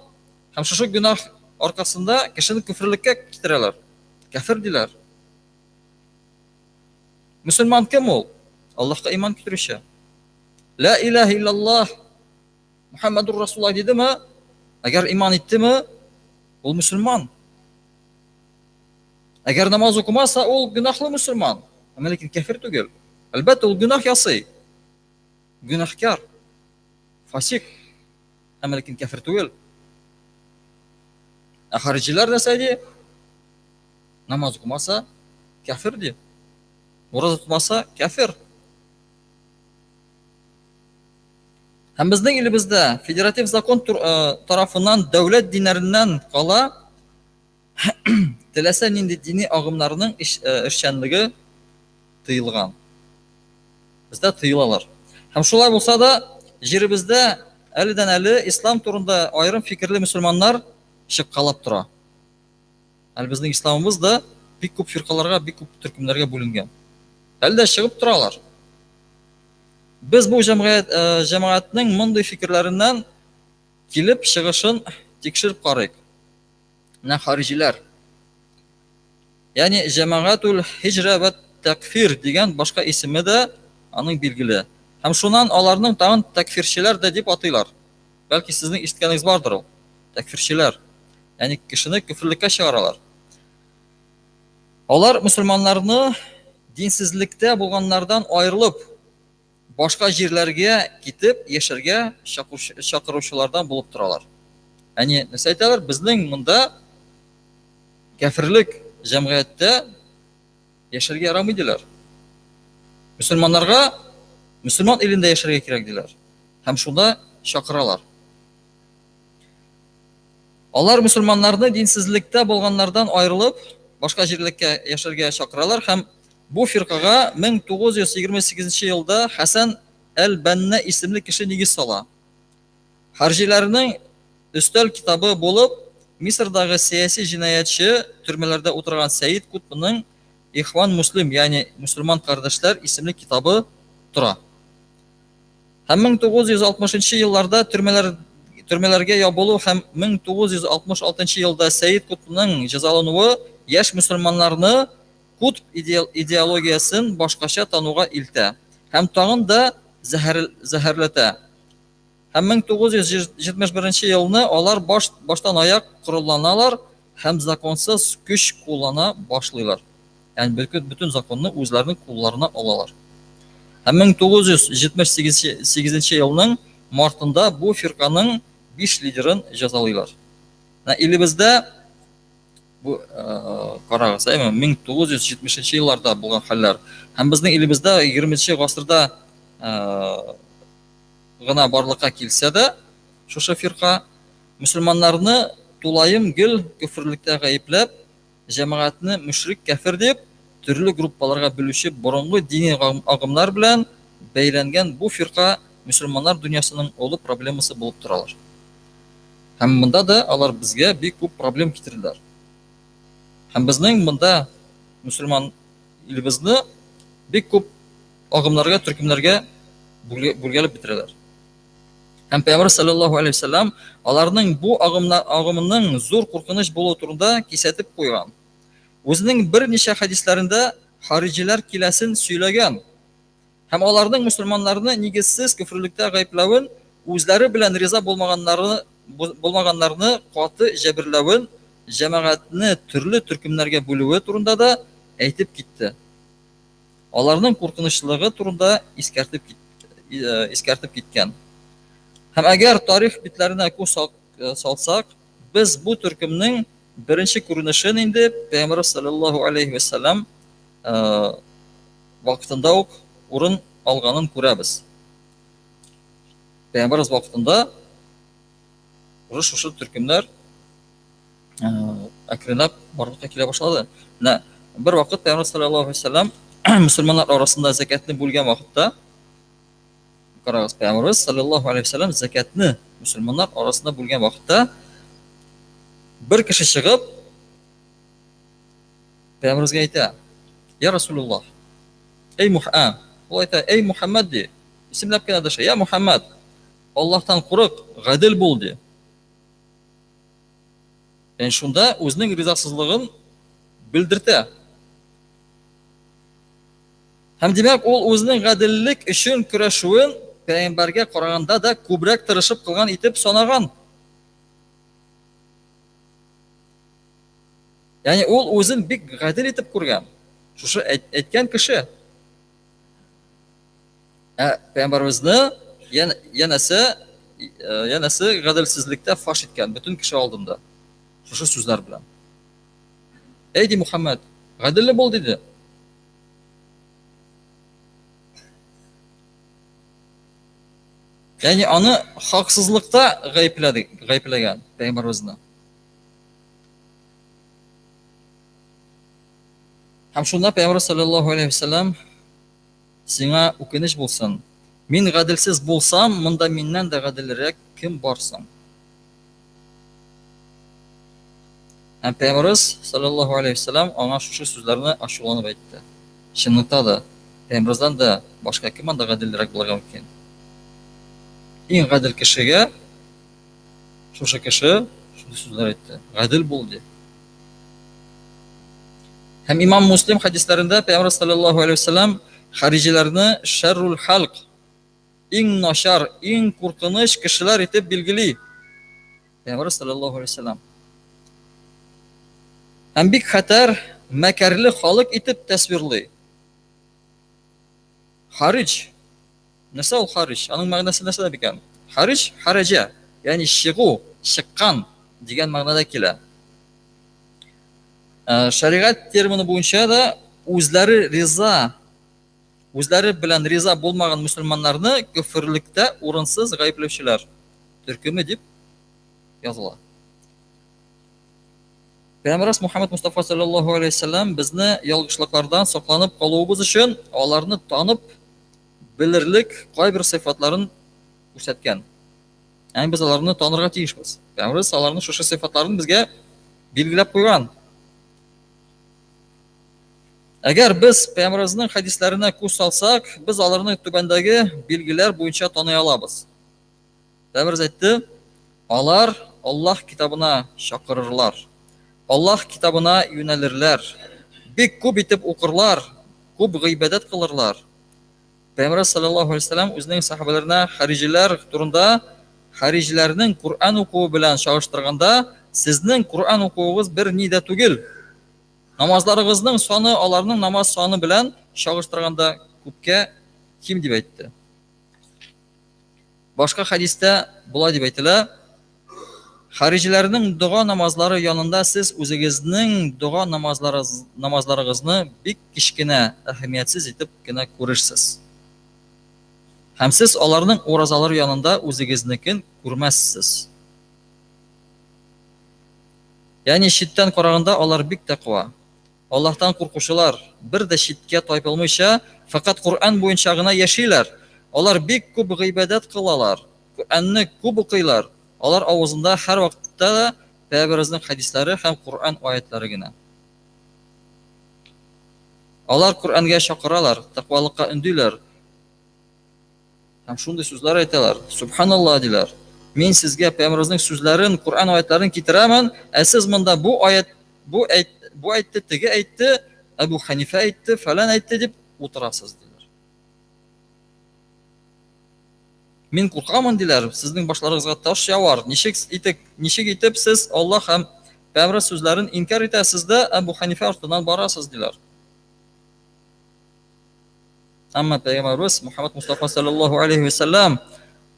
[SPEAKER 3] һәм шушы гүнах аркасында кешене күферлеккә китерәләр. Кафир диләр. Мөселман кем ул? Аллаһка иман китерүче. Ла илаһа иллаллаһ Мухаммадур Расулуллаһ дидеме? Әгәр иман иттеме, ул мөселман. Әгәр намаз укымаса, ул гүнахлы мөселман. Ләкин кафир түгел. Әлбәттә, ул гүнах ясый. Гүнахкар. Фасик. әмма ләкин кафир түгел. Ә харижилар нәрсә ди? Намаз укымаса кафир ди. Ураза тотмаса кафир. Һәм безнең илебездә федератив закон тарафыннан дәүләт динәреннән кала теләсә нинди дини агымнарның эшчәнлеге тыелган. Бездә тыелалар. Һәм шулай булса да, җиребездә әледән-әле ислам турында аерым фикерле мөселманнар чыккалап тора. Әле безнең исламыбыз да бик күп фиркаларга, бик күп төркемнәргә бүленгән. Әле дә чыгып торалар. Без бу җәмәгатьнең мондый фикерләреннән килеп чыгышын тикшереп карыйк. Менә харижилар. Ягъни җәмәгатул хиҗра ва такфир дигән башка исеме дә аның билгеле. Һәм шуннан аларның тагын такфирчилар да дип атыйлар. Бәлки сезнең ишеткәнегез бардыр ул. Такфирчилар. Ягъни кешене күфрлеккә чыгаралар. Алар мөселманнарны динсезлектә булганнардан аерылып, башка җирләргә китеп яшәргә чакыручылардан булып торалар. Ягъни нәрсә әйтәләр? Безнең монда кафирлек җәмгыятьтә яшәргә ярамый диләр. Мөселманнарга мөселман илендә яшәргә кирәк диләр. Һәм шунда чакыралар. Алар мөселманнарны динсезлектә булганнардан аерылып, башка җирлеккә яшәргә чакыралар һәм бу фиркага 1928 елда Хасан әл-Банна исемле кеше нигез сала. Харҗиләрнең өстәл китабы булып, Мисырдагы сиясәт җинаятьче төрмәләрдә утырган Сәйид Кутбның Ихван Муслим, ягъни мөселман кардәшләр исемле китабы тора. Һәм 1960 елларда төрмәләргә ябылу һәм 1966 елда Сәйид Кутбның җәзалануы яшь мөселманнарны кутб идеологиясын башкача тануга илтә һәм тагын да зәһәрләтә. Һәм 1971 елны алар баштан аяк коралланалар һәм законсыз көч куллана башлыйлар. Ягъни бөтен законны үзләренең кулларына алалар. Һәм 1978 елның мартында бу фирканың 5 лидерын җәзалыйлар. Илебездә бу карагыз, 1970 елларда булган хәлләр. Һәм безнең илебездә 20 гасырда гына барлыкка килсә дә, шушы фирка мөселманнарны тулайым гел күфрлектә гаепләп, җәмәгатьне мөшрик кафир дип, төрле группаларга бүлүче борынгы дини агымнар белән бәйләнгән бу фирка мөселманнар дөньясының олы проблемасы булып торалар. Һәм монда да алар безгә бик күп проблем китерделәр. Һәм безнең монда мөселман илебезне бик күп агымнарга, төркемнәргә бүлгәләп бетерәләр. Һәм Пәйгамбәр саллаллаһу алейхи ва саллям аларның бу агымының зур куркыныч булуы турында кисәтеп куйган. Үзенең берничә хадисләрендә харижилар киләсен сөйләгән. Һәм аларның мөселманнарны нигезсез күфрлектә гаепләвен, үзләре белән риза булмаганнарны каты җәберләвен, җәмәгатьне төрле төркемнәргә бүлүе турында да әйтеп китте. Аларның куркынычлыгы турында искәртеп киткән. Һәм әгәр тарих битләренә күз салсак, без бу төркемнең беренче күренешен инде Пәйгамбәр саллаллаһу алейхи ва саллям вакытында ук урын алганын күрәбез. Пәйгамбәр вакытында шушы төркемнәр әкренләп барлыкка килә башлады. Бер вакыт Пәйгамбәр саллаллаһу алейхи ва саллям мөселманнар арасында закатны бүлгән вакытта, карагыз, Пәйгамбәр саллаллаһу алейхи ва саллям закатны мөселманнар арасында бүлгән вакытта бер кеше чыгып Пәйгамбәргә әйтә: "Я Расулуллаһ, эй Мухаммад", ул әйтә: "Эй Мухаммад" ди. Исемләп кенә дәшә: "Я Мухаммад, Аллаһтан курык, гадел бул" ди. Яни шунда үзенең ризасызлыгын белдертә. Һәм димәк, ул үзенең гаделлек өчен көрәшүен Пәйгамбәргә караганда да күбрәк тырышып кылган итеп санаган. Яни ул үзен бик гадел итеп күргән. Шушы әйткән кеше. Пәйгамбәребезне янәсе янәсе гаделсезлектә фаш иткән бөтен кеше алдында. Шушы сүзләр белән. Әйди Мухаммад, гаделле бул диде. Ягъни аны хаксызлыкта гаепләгән Пәйгамбәребезне. Һәм шунда Пәйгамбәр саллаллаһу алейхи ва саллям сиңа үкенеч булсын. Мин гаделсез булсам, монда миннән дә гаделрәк кем барсың? Һәм Пәйгамбәрбез саллаллаһу алейхи ва саллям аңа шушы сүзләрне ачуланып әйтте. Чынлыкта да Пәйгамбәрбездән дә башка кем анда гаделрәк булырга мөмкин? Иң гадел кешегә шушы кеше шундый сүзләр әйтте. Гадел бул ди. Һәм Имам Муслим хадисләрендә Пәйгамбәр саллаллаһу алейхи ва саллям харижиләрне шаррул халq, иң начар, иң куркыныч кешеләр итеп билгели. Пәйгамбәр саллаллаһу алейхи ва саллям. Һәм бик хәтәр, мәкерле халык итеп тасвирлый. Хариж. Нәрсә ул хариж? Аның мәгънәсе нәрсә икән? Хариж хараҗа, ягъни чыгу, чыккан дигән мәгънәдә килә. Шариғат термины буенча да үзләре риза, үзләре белән риза булмаган мөселманнарны күфрлектә урынсыз гаепләүчеләр төркеме дип языла. Пәйгамбәрбез Мухаммад Мустафа саллаллаһу алейхи ва саллям безне ялгышлыклардан сакланып калуыбыз өчен аларны танып белерлек кайбер сыйфатларын күрсәткән. Ягъни без аларны танырга тиешбез. Пәйгамбәрбез аларның шушы сыйфатларын безгә билгеләп куйган. Әгәр без Пәйгамбәрбезнең хадисләренә күз салсак, без аларны түбәндәге билгеләр буенча таный алабыз. Пәйгамбәрбез әйтте: алар Аллаһ китабына чакырырлар. Аллаһ китабына юнәлерләр. Бик күп итеп укырлар, күп гыйбадат кылырлар. Пәйгамбәр саллаллаһу алейхи ва саллям үзенең сахабаларына харижиләр турында харижиләрнең Кур'ан укуы белән чагыштырганда, сезнең Кур'ан укуыгыз бер ни дә түгел. Намазларыгызның саны аларның намаз саны белән чагыштырганда күпкә ким дип әйтте. Башка хадистә булай дип әйтелә: харижиләрнең дуга намазлары янында сез үзегезнең дуга намазларыгызны бик кичкенә, әһәмиятсез итеп кенә күрерсез. Һәм сез аларның уразалары янында үзегезнекен күрмәссез. Ягъни читтән караганда алар бик тәкъва, Аллаһтан куркучылар, бер дә читкә тайпылмыйча, фақат Кур'ан буенча гына яшиләр. Алар бик күп гыйбадат кылалар, Кур'анны күп укыйлар. Алар авызында һәр вакытта да Пәйгамбәрбезнең хадисләре һәм Кур'ан аятлары гына. Алар Кур'анга чакыралар, тәкъвалыкка өндиләр. Һәм шундый сүзләр әйтәләр: Субханаллаһ диләр. Мин сезгә Пәйгамбәрбезнең сүзләрен, Кур'ан аятларын китерәмен, ә сез монда бу әйтте, теге әйтте, Әбу Ханифа әйтте, фәлән әйтте дип утырасыз диләр. Мин куркамын диләр, сезнең башларыгызга таш явар. Ничек итеп сез Аллаһ һәм Пәйгамбәр сүзләрен инкар итәсез дә Әбу Ханифа артыннан барасыз диләр. Әмма Пәйгамбәрбез Мухаммад Мустафа саллаллаһу алейхи ва саллям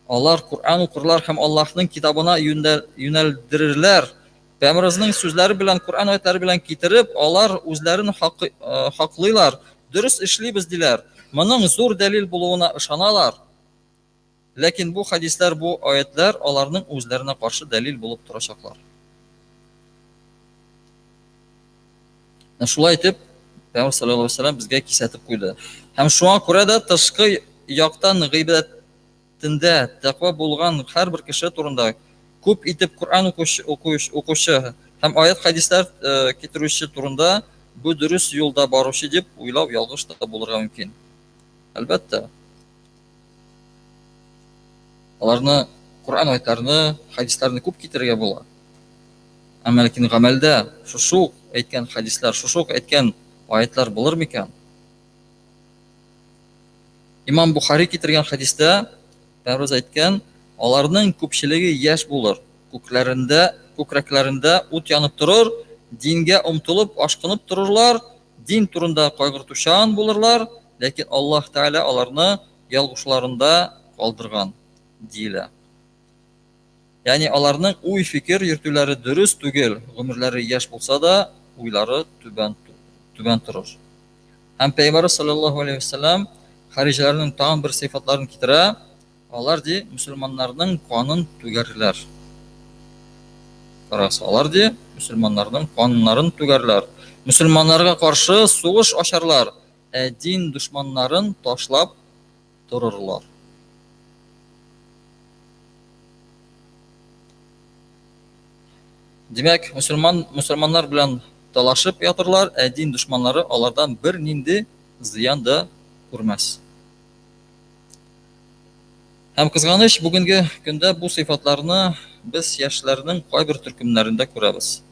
[SPEAKER 3] алар Кур'ан укырлар һәм Аллаһның китабына юнәлдерерләр. Пәйгамбәрбезнең сүзләре белән, Кур'ан аятлары белән китереп, алар үзләрен хаклыйлар, дөрес эшлибез диләр. Моның зур дәлил булуына ышаналар. Ләкин бу хадисләр, бу аятлар аларның үзләренә каршы дәлил булып торачаклар. Шулай итеп, Пәйгамбәр саллаллаһу алейхи ва саллям безгә кисәтеп куйды. Һәм шуңа күрә дә тышкы яктан гыйбадәтендә тәкъва булган һәрбер кеше турында күп итеп Кур'ан укучы һәм аят хадислар китерүче турында бу дөрес юлда баручы дип уйлау ялгыш та булырга мөмкин. Әлбәттә. Аларны Кур'ан аятларны, хадисларны күп китерергә була. Әмма ләкин гамәлдә шушы әйткән хадислар, шушы әйткән аятлар булыр микән? Имам Бухари китергән хадистә Пәйгамбәр әйткән: аларның күпчелеге яшь булыр, күкрәкләрендә ут янып торыр, дингә омтылып, ашкынып торырлар, дин турында кайгыртучан булырлар, ләкин Аллаһ Тәгалә аларны ялгышларында калдырган диелә. Ягъни аларның уй фикер йөртүләре дөрес түгел, гомерләре яшь булса да, уйлары түбән торыр. Һәм Пәйгамбәр саллаллаһу алейхи ва саллям харижларның тагын бер сыйфатларын китерә. Алар ди мөселманнарның канын түгәрләр. Карас, алар ди мөселманнарның каннарын түгәрләр. Мөселманнарга каршы сугыш ачарлар, дин душманнарын ташлап торырлар. Димәк, мөселманнар белән талашып ятырлар, дин душманнары алардан бер нинди зыян да күрмәс. Һәм кызганыч, бүгенге көндә бу сыйфатларны без яшьләрнең кайбер төркемнәрендә күрәбез.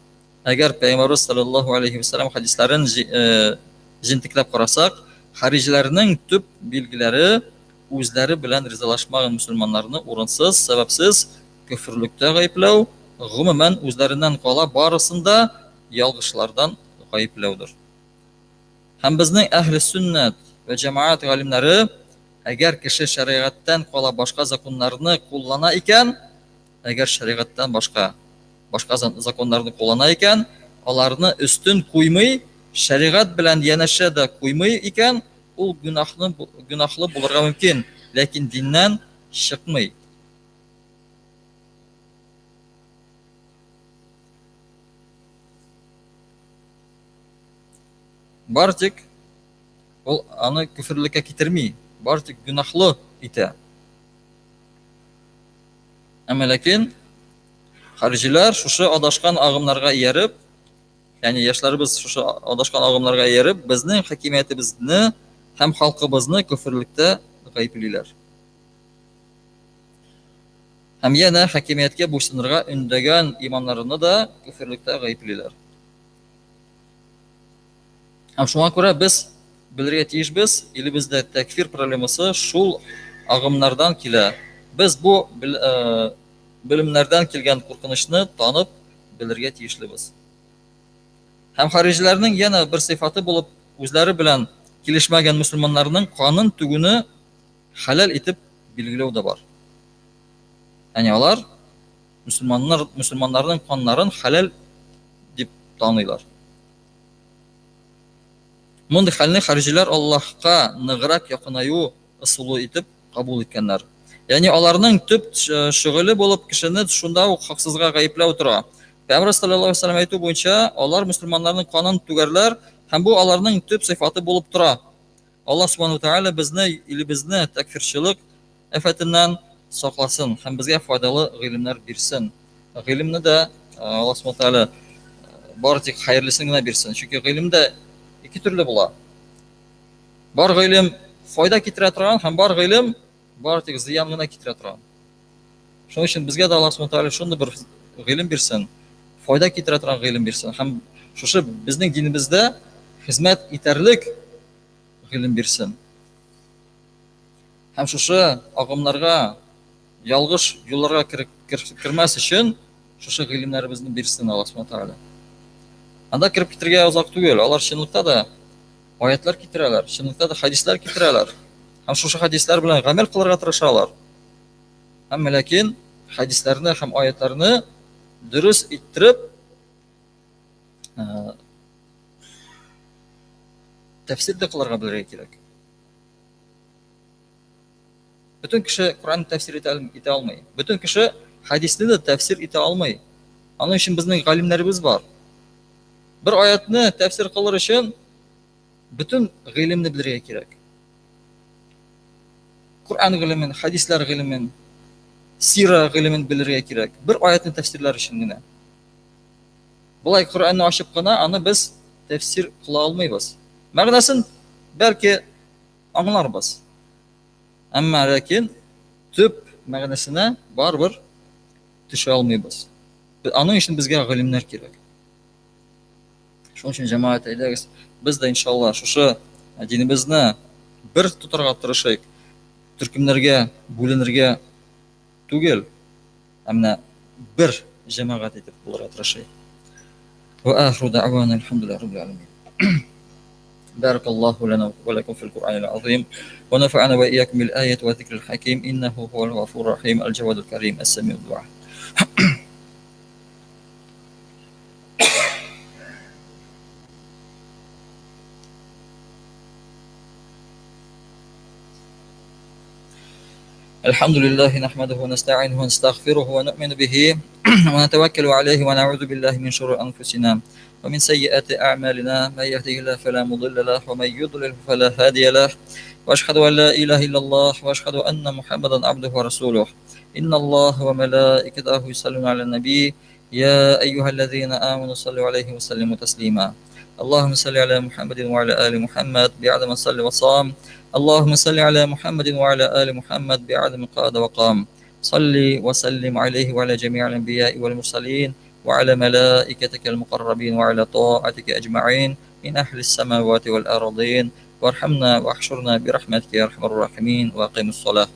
[SPEAKER 3] Әгәр Пәйгамбәр саллаллаһу алейхи ва саллям хадисларын җентекләп карасак, харижләрнең төп билгеләре үзләре белән ризалашмаган мөселманнарны урынсыз, сәбәпсез көфрлектә гаепләү, гомумән үзләреннән кала барысында ялгышлардан гаепләүдер. Һәм безнең әһле сүннәт ва җәмәгать галимнәре әгәр кеше шәригатьтән кала башка законнарны куллана икән, әгәр шәригатьтән башка законнарны куллана икән, аларны өстен куймый, шәригать белән янәшә дә куймый икән, ул гөнаһлы булырга мөмкин, ләкин диннән чыкмый. Бартик ул аны күферлеккә китерми, бартик гөнаһлы итә. Әмма ләкин харижлар шушы адашкан агымнарга ияреп, ягъни яшьләребез шушы адашкан агымнарга ияреп, безнең хакимиятебезне һәм халкыбызны күферлектә гаеплиләр. Һәм яна хакимияткә буйсынырга өндәгән имамнарны да күферлектә гаеплиләр. Һәм шуңа күрә без белергә тиешбез, илебездә тәкфир проблемасы шул агымнардан килә. Без бу белемнәрдән килгән куркынычны танып белергә тиешлебез. Һәм харижларның яна бер сыйфаты булып үзләре белән килешмәгән мөселманнарның канын түгүне халал итеп билгеләү дә бар. Ягъни алар мөселманнарның каннарын халал дип таныйлар. Мондый хәлне харижлар Аллаһка ныграк якынаю ысулы итеп кабул иткәннәр. Ягъни аларның төп шөгыле булып кешене шунда ук хаксызга гаепләү тора. Пәйгамбәр саллаллаһу алейхи ва саллям әйтү буенча, алар мөселманнарның канын түгәрләр һәм бу аларның төп сыйфаты булып тора. Аллаһ субханаһу ва тааля безне, илебезне тәкфирчилек афәтеннән сакласын һәм безгә файдалы гыйлемнәр бирсен. Гыйлемне дә Аллаһ субханаһу ва тааля бары тик хәерлесен генә бирсен. Чөнки гыйлемдә ике төрле була. Бар гыйлем файда китерә торган һәм бар гыйлем бары тик зыян гына китерә торган. Шуның өчен безгә дә Аллаһ субханаһу ва тааля шундый бер гыйлем бирсен, файда китерә торган гыйлем бирсен һәм шушы безнең динебездә хезмәт итәрлек гыйлем бирсен. Һәм шушы агымнарга, ялгыш юлларга кирмәс өчен шушы гыйлемнәребезне бирсен Аллаһ субханаһу ва тааля. Анда кирип китергә узак түгел, алар чынлыкта да аятлар китерәләр, чынлыкта да хадислар китерәләр. Һәм шушы хадислар белән гамәл кылырга тырышалар. Һәм ләкин хадисларны һәм аятларны дөрес иттереп тәфсир дә кылырга белергә кирәк. Бөтен кеше Куранны тәфсир итә алмый. Бөтен кеше хадисны да тәфсир итә алмый. Аның өчен безнең галимнәребез бар. Бер аятны тәфсир кылыр өчен бөтен гыйлемне белергә кирәк. Куран гыйлемен, хадислар гыйлемен, сира гыйлемен белергә кирәк. Бер аятны тәфсирләр өчен генә. Булай Куранны ачып кына аны без тәфсир кыла алмыйбыз. Мәгънәсен бәлки аңларбыз. Әмма ләкин төп мәгънәсенә барбер төшә алмыйбыз. Аның өчен безгә гыйлемнәр кирәк. Шуның өчен җәмәгать әйдәгез, без дә иншалла шушы динебезне бер тотарга тырышыйк. Төркемнәргә бүленергә түгел, әмма бер җәмәгать итеп булырга тырышыйк. Ва ахру дәъвана алхамдулиллаһи раббил аламин. بارك الله لنا ولكم في القرآن العظيم ونفعنا وإياكم بالآيات والذكر الحكيم إنه هو الغفور الرحيم الجواد الكريم السميع الدعاء الحمد لله نحمده ونستعينه ونستغفره ونؤمن به ونتوكل عليه ونعوذ بالله من شرور أنفسنا ومن سيئات أعمالنا. من يهده الله فلا مضل له ومن يضلل فلا هادي له، وأشهد أن لا إله إلا الله وأشهد أن محمدا عبده ورسوله. إن الله وملائكته يصلون على النبي يا أيها الذين آمنوا صلوا عليه وسلموا تسليما. اللهم صل على محمد وعلى آل محمد بعد ما صلى وصام. اللهم صل على محمد وعلى آل محمد بعد ما قاد وقام. صل وسلم عليه وعلى جميع الأنبياء والمرسلين وعلى ملائكتك المقربين وعلى طاعتك أجمعين من أهل السماوات والأرضين، وارحمنا واحشرنا برحمتك يا أرحم الراحمين. وأقم الصلاة.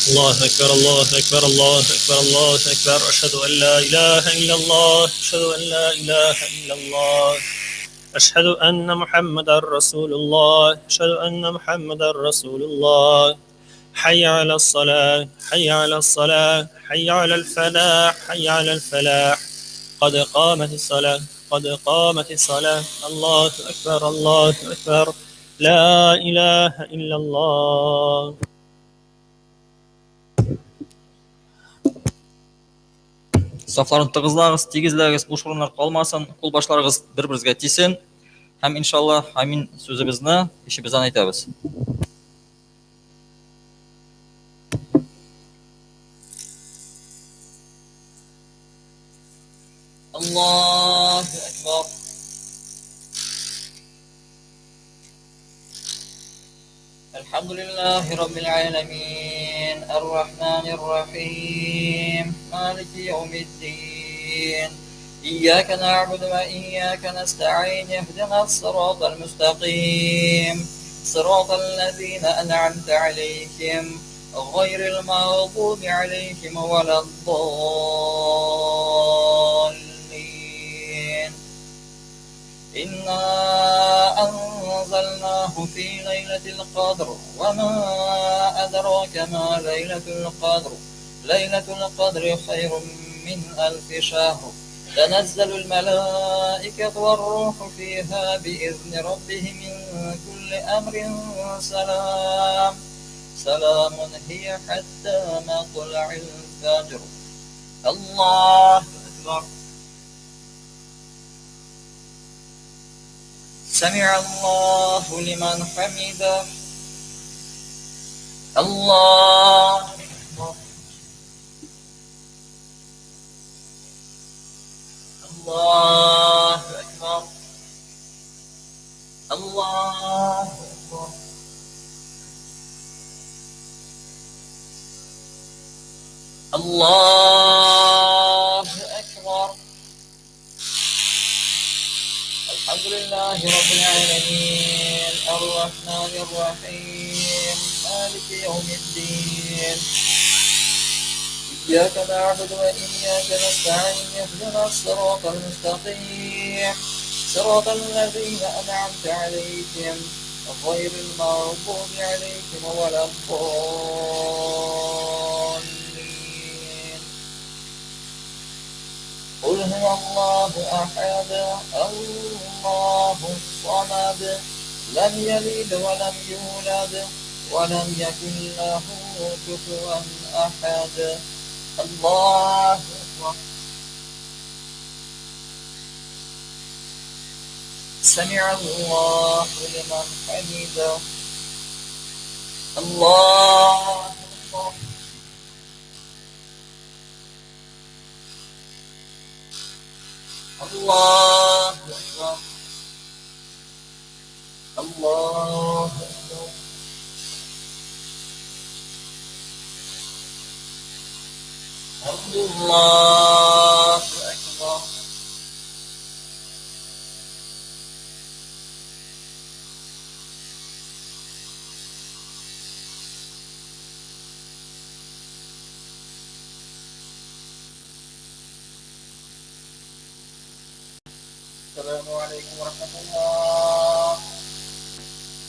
[SPEAKER 1] الله أكبر الله أكبر الله أكبر الله أكبر. أشهد أن لا إله إلا الله أشهد أن لا إله إلا الله أشهد أن محمدا رسول الله أشهد أن محمدا رسول الله. حي على الصلاة حي على الصلاة حي على الفلاح حي على الفلاح. قد قامت الصلاة قد قامت الصلاة. الله أكبر الله أكبر. لا إله إلا الله.
[SPEAKER 3] Saflarını tığızlarız, tigizləriniz, boş orunlar qalmasın, qol başlarınız bir-birinizə tiysin. Həm inşallah həmin sözümüzü işimizdən aytабыз. Allahu Ekber. Elhamdülillahi Rabbil alemin. Errahmanirrahim. Maliki yevmiddin. إياك نعبد وإياك نستعين اهدنا الصراط المستقيم صراط الذين أنعمت عليهم غير المغضوب عليهم ولا الضالين. إنا أنزلناه في ليلة القدر وما أدراك ما ليلة القدر. ليلة القدر خير من 1000 شهر. تنزل الملائكة والروح فيها بإذن ربهم من كل أمر سلام. سلام هي حتى مطلع الفجر. الله أكبر. سمع الله لمن حمده. الله أكبر. الله أكبر. الله أكبر. الله أكبر. الحمد لله رب العالمين الرحمن الرحيم مالك يوم الدين. إياك نعبد وإياك نستعين اهدنا الصراط المستقيم صراط الذين أنعمت عليهم غير المغضوب عليهم ولا الضالين. قل هو الله أحد الله الصمد لم يلد ولم يولد ولم يكن له كفوا أحد. الله أكبر. سمع الله لمن حمده. الله أكبر. الله أكبر. الله أكبر. الله أكبر. السلام عليكم ورحمة الله.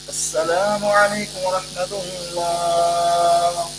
[SPEAKER 3] السلام عليكم ورحمة الله.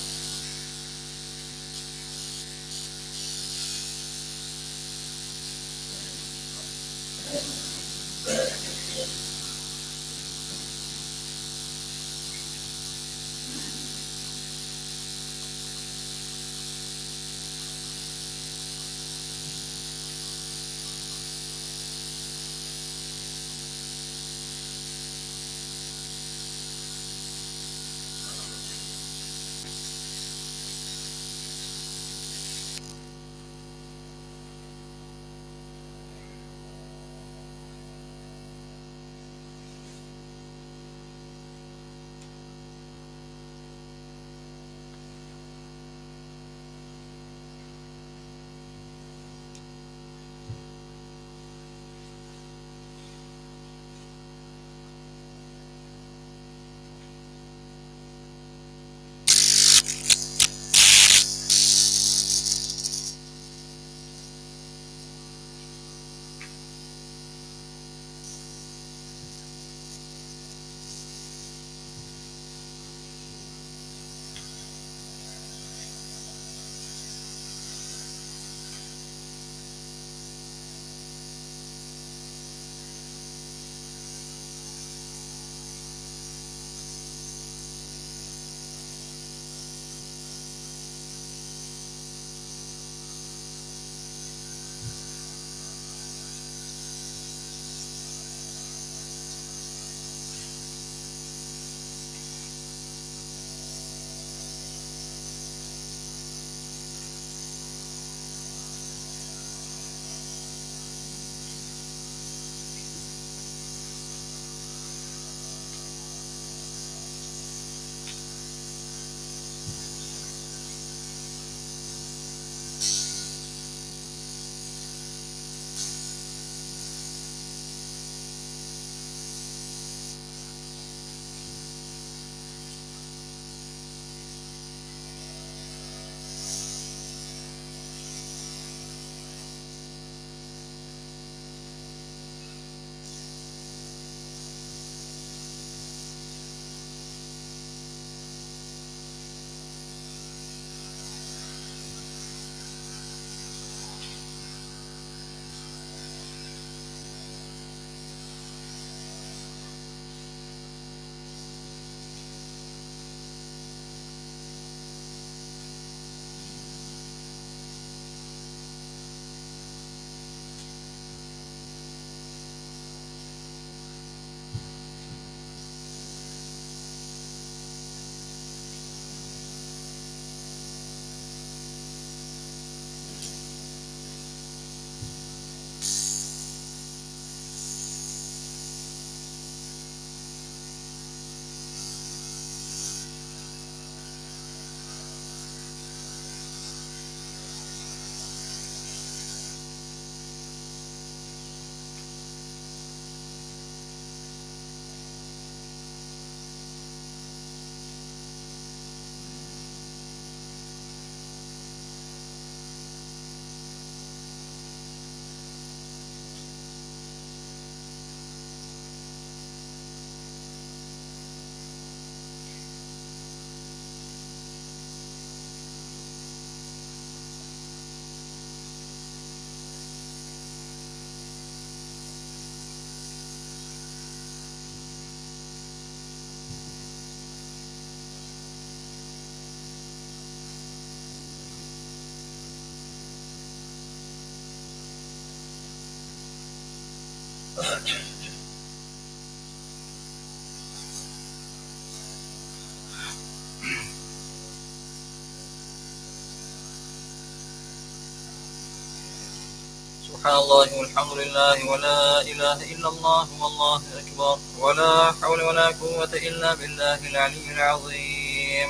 [SPEAKER 3] سبحان الله والحمد لله ولا إله إلا الله والله أكبر ولا حول ولا قوة إلا بالله العلي العظيم.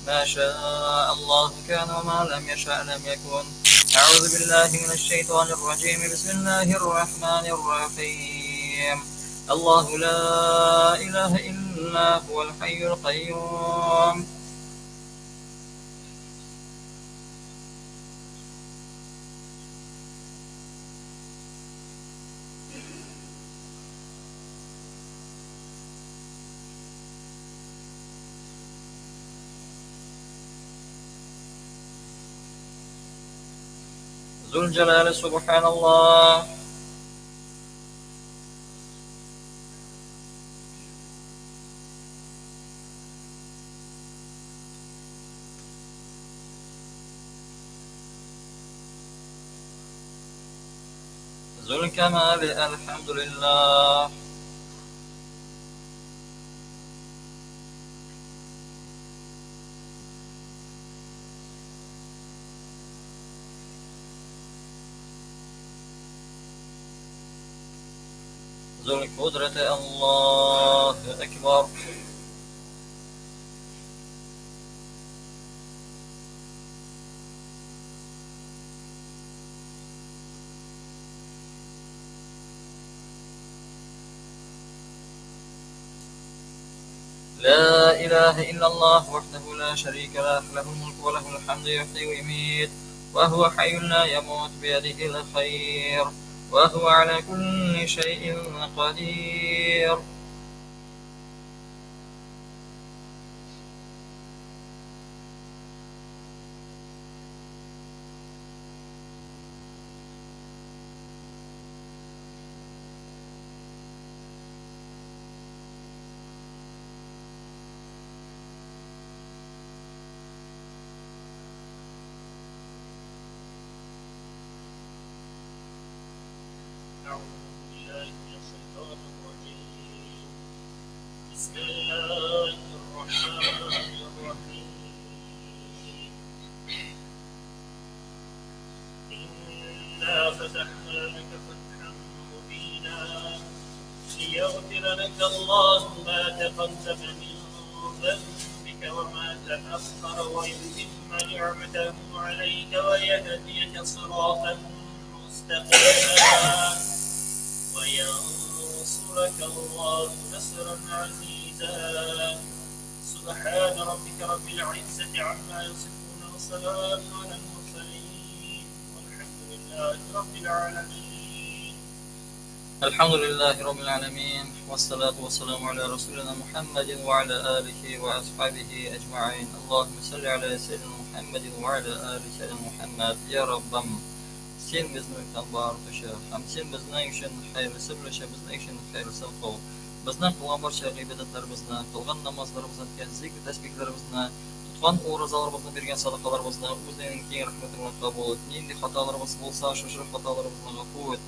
[SPEAKER 3] ما شاء الله كان وما لم يشاء لم يكن. أعوذ بالله من الشيطان الرجيم. بسم الله الرحمن الرحيم. الله لا إله إلا هو الحي القيوم. ذو الجلال سبحان الله. ذو الكمال الحمد لله. ذو القدرة الله أكبر. لا إله إلا الله وحده لا شريك له، له الملك وله الحمد يحيي ويميت وهو حي لا يموت بيده الخير وهو على كل شيء قدير.
[SPEAKER 1] بسم الله الرحمن الرحيم. إنا فتحنا لك فتحا مبينا ليغفر لك الله ما تقدم من ذنبك وما تأخر ويتم نعمته عليك ويهديك صراطا مستقيما وينصرك الله نصرا عزيزا. سبحان ربك رب العزة عما يصفون وسلام على المرسلين والحمد لله رب العالمين.
[SPEAKER 3] الحمد لله رب العالمين والصلاة والسلام على رسولنا محمد وعلى آله وأصحابه أجمعين. اللهم صل على سيدنا محمد وعلى آل سيدنا محمد. يا ربم sen bizning barcha ham sen bizning uchun xayrlisi bo'lishi, bizning uchun xayrlisi qil. Bizning qilgan barcha ibodatlarimizni, qilgan namozlarimizni, aytgan zikr tasbihlarimizni, tutgan o'rozalarimizni, bergan sadaqalarimizni o'zining keng rahmati bilan qabul et. Nindi xatolarimiz bo'lsa, shu xatolarimizni g'afur et.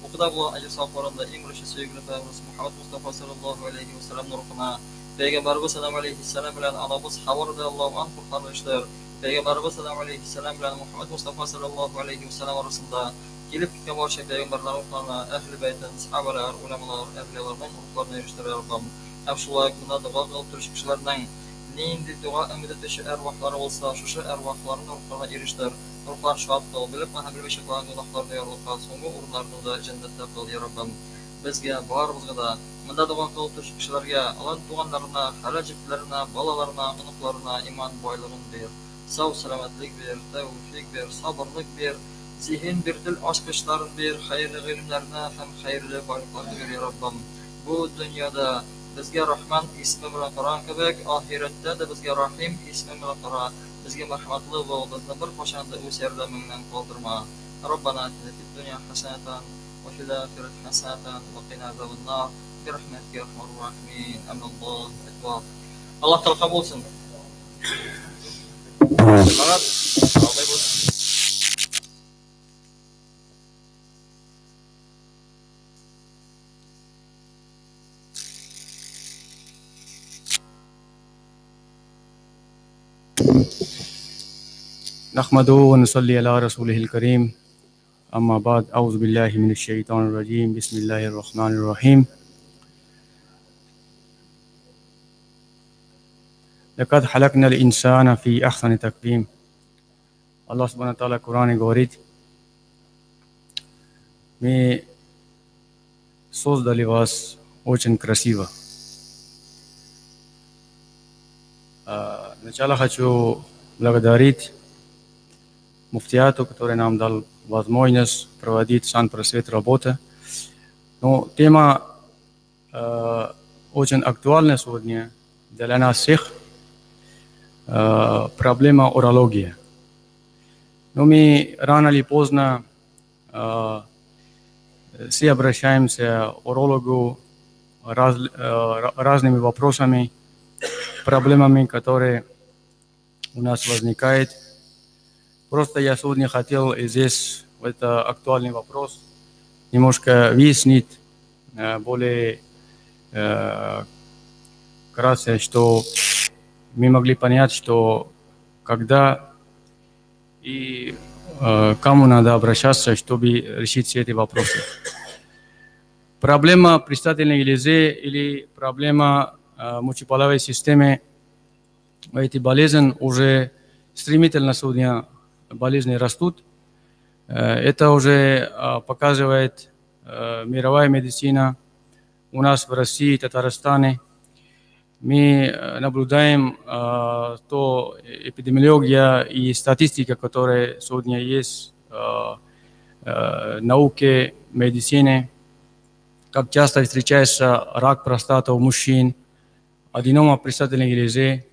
[SPEAKER 3] O'qida bu ajr savoqlarında eng birinchi sevgili Payg'ambarimiz Muhammad Mustafa sallallohu alayhi vasallam ruhuna, Payg'ambarimiz sallallohu alayhi vasallam bilan anabuz Havvar radhiyallohu anhu qardoshlar, Payg'ambarimiz sallallohu alayhi vasallam bilan Muhammad Mustafa sallallohu alayhi vasallam orasida kelib ketgan barcha payg'ambarlar ruhlarına, ahli baytin, sahabalar, ulamalar, avliyolarning ruhlarini erishtir ya Rabbim. Afshulak bunda duo qilib turish kishilarning nindi duo umidatishi arvohlari bo'lsa, shu arvohlarning ruhlarini erishtir. Ruhlar shod qil, bilib mana bilib qilgan gunohlarni yorliq qil, so'nggi o'rinlarni da jannatda qil ya Rabbim. Bizga barimizga da bunda duo qilib turish kishilarga, Alloh tug'anlarına, xarajatlarına, balalarına, unuqlarına iymon boylig'ini ber. Sağ selametlik ver, tevfik ver, sabırlık ver, zihin bir, dil açkışların ver, hayırlı ilimlerine hem hayırlı varlıklarını ver ya Rabbim. Bu dünyada bizge Rahman ismi bilan Qur'on kebek, ahirette de bizge Rahim ismi bilan Qur'on, bizge merhametli ol, bizni bir qo'shanda o'z yordamingdan qoldirma. Rabbana atina fid dunya hasanatan va fil akhirati hasanatan va qina azaban nar bi rahmatika ya arhamar rahimin. Allahu akbar. Allah taala qabul olsun. Semangat. Sampai bos.
[SPEAKER 4] نحمده ونصلي على رسوله الكريم. أما بعد أعوذ بالله من الشيطان الرجيم. بسم الله الرحمن الرحيم. لقد خلقنا الإنسان في أحسن تقويم. Allah subhanahu wa ta'ala Kur'an-ı говорит: мы создали вас очень красиво. Сначала хочу благодарить муфтиату, который нам дал возможность проводить сан-просвет работы. Но тема очень актуальна сегодня для нас всех. Проблема урологии. Но мы рано или поздно все обращаемся к урологу разными вопросами, проблемами, которые у нас возникают. Просто я сегодня хотел здесь, это актуальный вопрос, немножко выяснить более вкратце, что мы могли понять, что когда и кому надо обращаться, чтобы решить все эти вопросы. Проблема предстательной железы или проблема мочеполовой системы, эти болезни уже стремительно сегодня болезни растут. Это уже показывает мировая медицина. У нас в России, Татарстане мы наблюдаем то эпидемиология и статистика, которая сегодня есть в науке, медицине, как часто встречается рак простаты у мужчин, аденома предстательной железы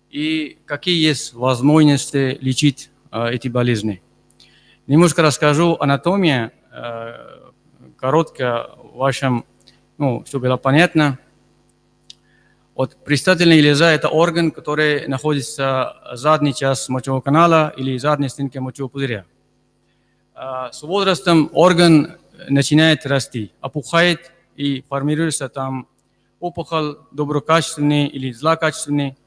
[SPEAKER 4] и какие есть возможности лечить эти болезни. Немножко расскажу анатомию, коротко вашим, чтобы было понятно. Вот предстательная железа – это орган, который находится в задней части мочевого канала или задней стенке мочевого пузыря. С возрастом орган начинает расти, опухает и формируется там опухоль доброкачественный или злокачественный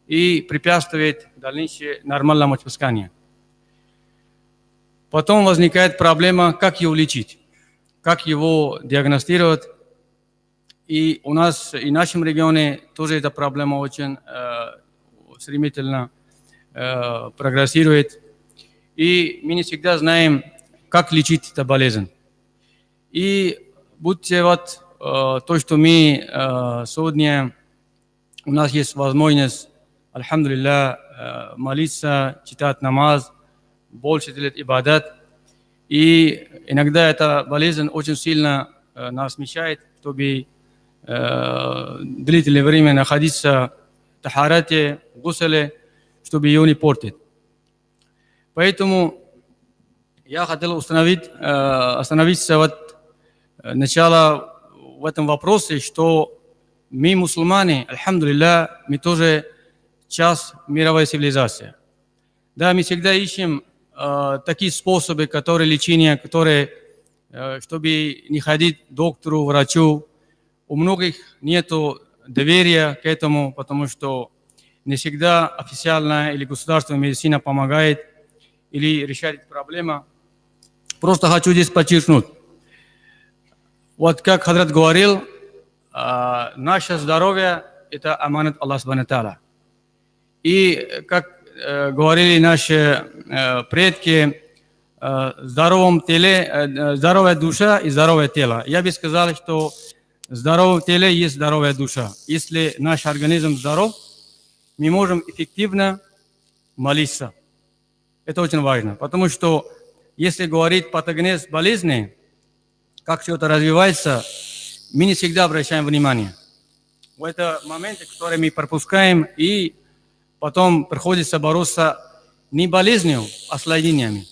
[SPEAKER 4] и препятствует дальнейшее нормальное мочеиспускание. Потом возникает проблема, как его лечить, как его диагностировать. И у нас и в нашем регионе тоже эта проблема очень стремительно прогрессирует. И мы не всегда знаем, как лечить эту болезнь. И будьте вот то, что мы сегодня, у нас есть возможность, альхамдулилля, молиться, читать намаз, больше делать ибадат. И иногда эта болезнь очень сильно нас смещает, чтобы длительное время находиться в тахарате, в гуселе, чтобы ее не портить. Поэтому я хотел остановиться вот начало в этом вопросе, что мы, мусульмане, альхамдулилля, мы тоже часть мировой цивилизации. Да, мы всегда ищем такие способы, лечения, которые, чтобы не ходить к доктору, врачу. У многих нет доверия к этому, потому что не всегда официальная или государственная медицина помогает или решает проблему. Просто хочу здесь подчеркнуть. Вот как Хадрат говорил, наше здоровье – это аманат Аллаха Субхану ва Тааля. И как говорили наши предки, здоровом теле, здоровая душа и здоровое тело. Я бы сказал, что в здоровом теле есть здоровая душа. Если наш организм здоров, мы можем эффективно молиться. Это очень важно, потому что если говорить патогенез болезни, как все это развивается, мы не всегда обращаем внимание. В это моменты, которые мы пропускаем, и потом приходится бороться не болезнью, а с осложнениями.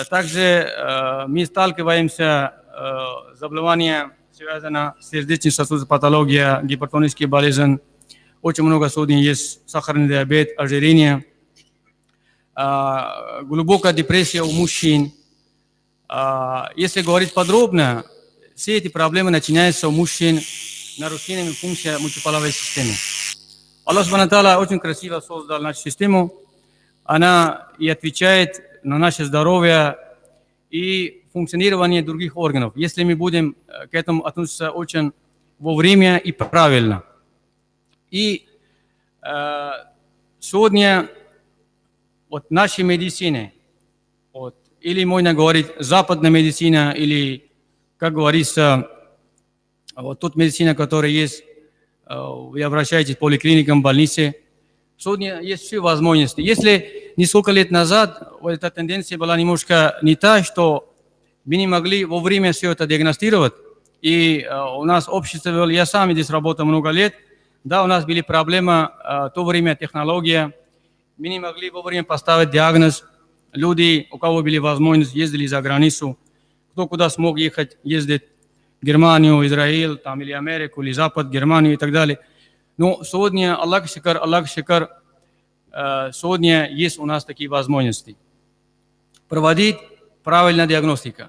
[SPEAKER 4] Также мы сталкиваемся с заболеванием, связано с сердечно-сосудистой патологией, гипертонические болезни. Очень много сегодня есть сахарный диабет, ожирение, глубокая депрессия у мужчин. Если говорить подробно, все эти проблемы начинаются у мужчин нарушениями функции мочеполовой системы. Аллах Субхану ва Тааля очень красиво создал нашу систему. Она и отвечает на наше здоровье и функционирование других органов, если мы будем к этому относиться очень вовремя и правильно. И сегодня вот нашей медицине, вот, или можно говорить западная медицина, или, как говорится, вот тут медицина, которая есть, вы обращаетесь к поликлиникам, больнице, сегодня есть все возможности. Если несколько лет назад вот эта тенденция была немножко не та, что мы не могли вовремя все это диагностировать, и у нас общество, я сам здесь работал много лет, да, у нас были проблемы, в то время технология, мы не могли вовремя поставить диагноз, люди, у кого были возможности, ездили за границу, кто куда смог ехать, ездить в Германию, Израиль, там, или Америку, или Запад, Германию и так далее. Но сегодня, Аллах шикар, сегодня есть у нас такие возможности. Проводить правильную диагностику.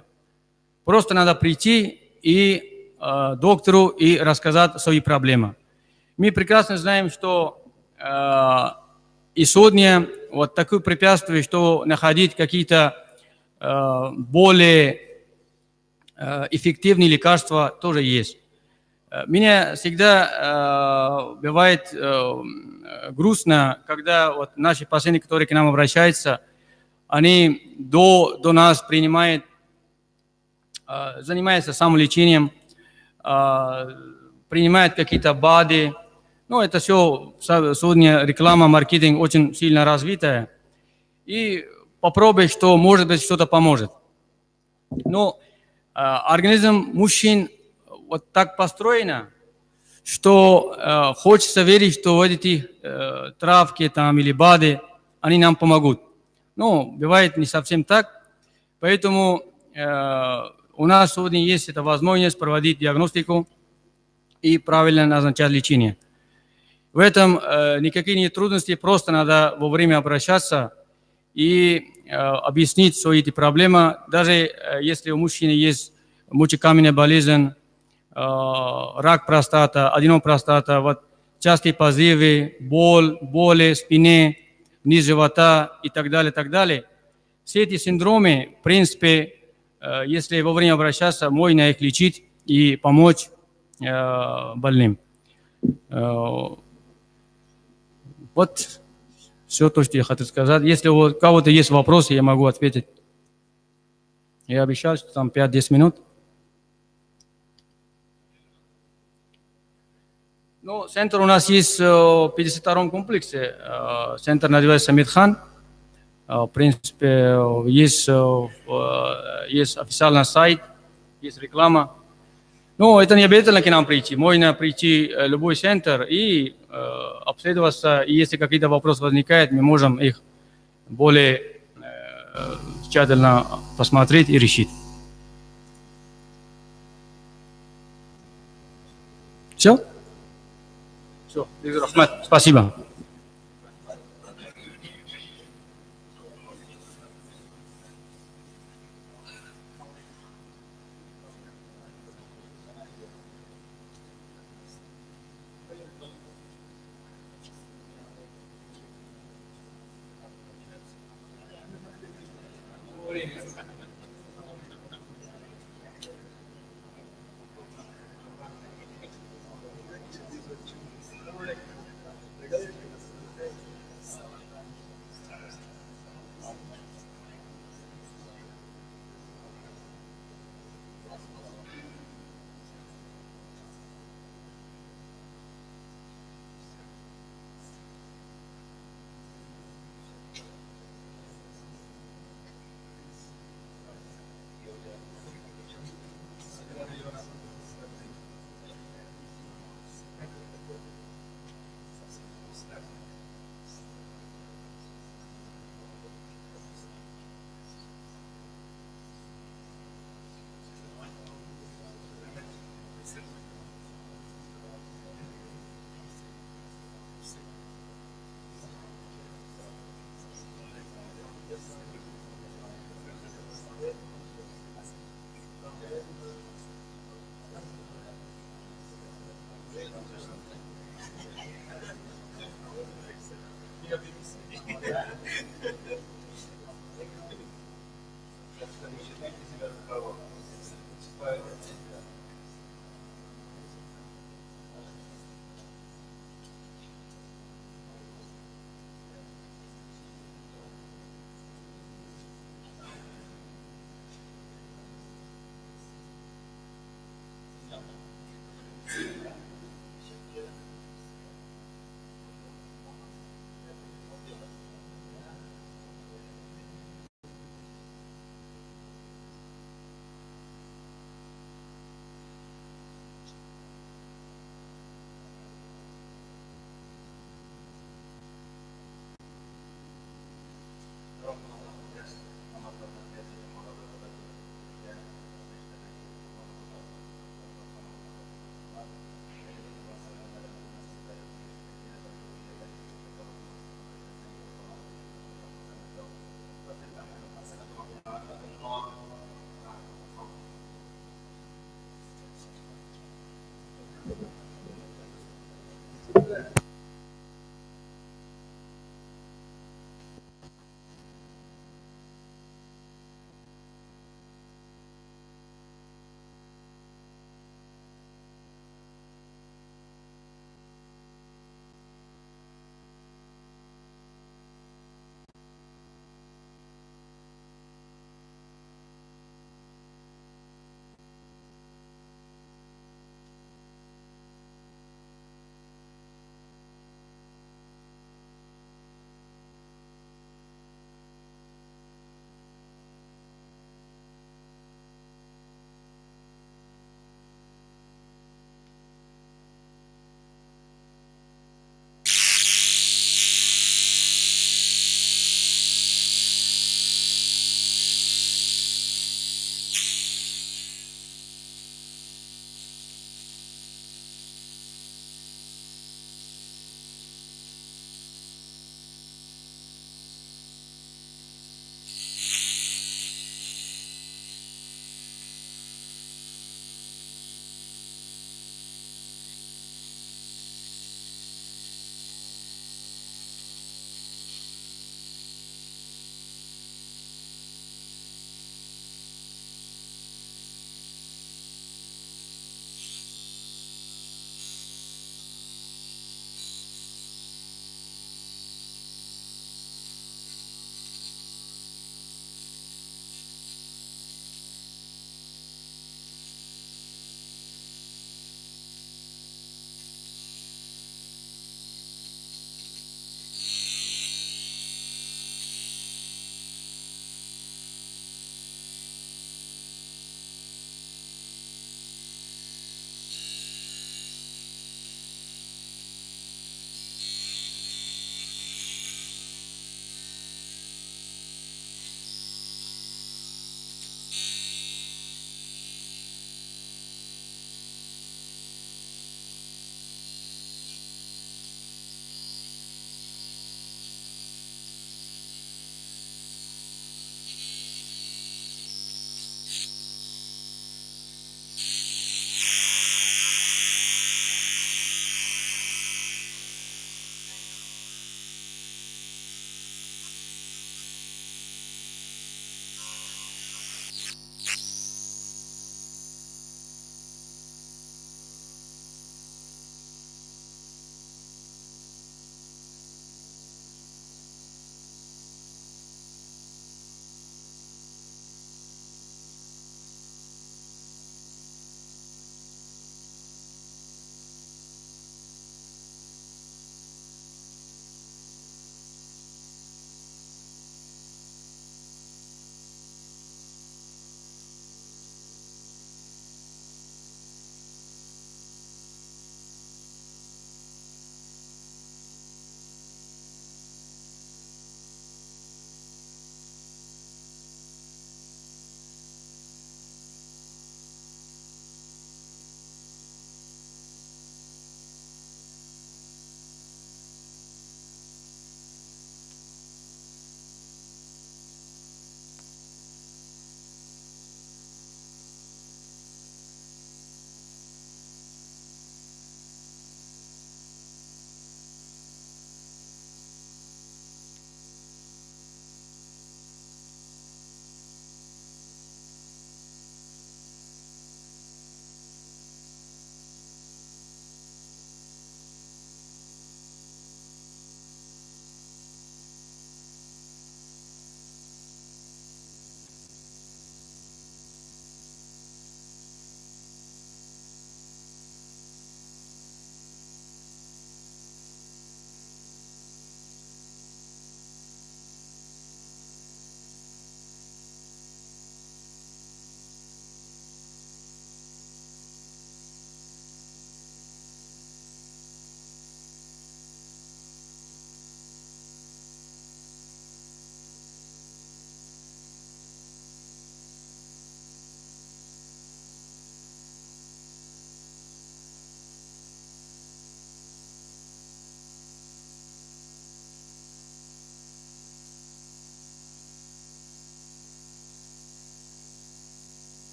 [SPEAKER 4] Просто надо прийти и доктору и рассказать свои проблемы. Мы прекрасно знаем, что и сегодня вот такое препятствие, что находить какие-то более эффективные лекарства тоже есть. Меня всегда бывает грустно, когда вот наши пациенты, которые к нам обращаются, они до нас принимают, занимаются самолечением, принимают какие-то БАДы. Ну, это все сегодня реклама, маркетинг очень сильно развитая. И попробуй, что, может быть, что-то поможет. Но организм мужчин вот так построено, что хочется верить, что эти травки там, или БАДы, они нам помогут. Но бывает не совсем так. Поэтому у нас сегодня есть эта возможность проводить диагностику и правильно назначать лечение. В этом никакие нет трудности, просто надо вовремя обращаться и объяснить свои эти проблемы. Даже если у мужчины есть мочекаменная болезнь, рак простата, аденом простата, вот, частые позывы, боли в спине, низ живота и так далее, так далее. Все эти синдромы, в принципе, если вовремя обращаться, можно их лечить и помочь больным. Вот все то, что я хотел сказать. Если у кого-то есть вопросы, я могу ответить. Я обещал, что там 5-10 минут. Ну, центр у нас есть в 52-м комплексе. Центр называется Медхан. В принципе, есть официальный сайт, есть реклама. Но это не обязательно к нам прийти. Можно прийти в любой центр и обследоваться. И если какие-то вопросы возникают, мы можем их более тщательно посмотреть и решить. Все? Все. Спасибо.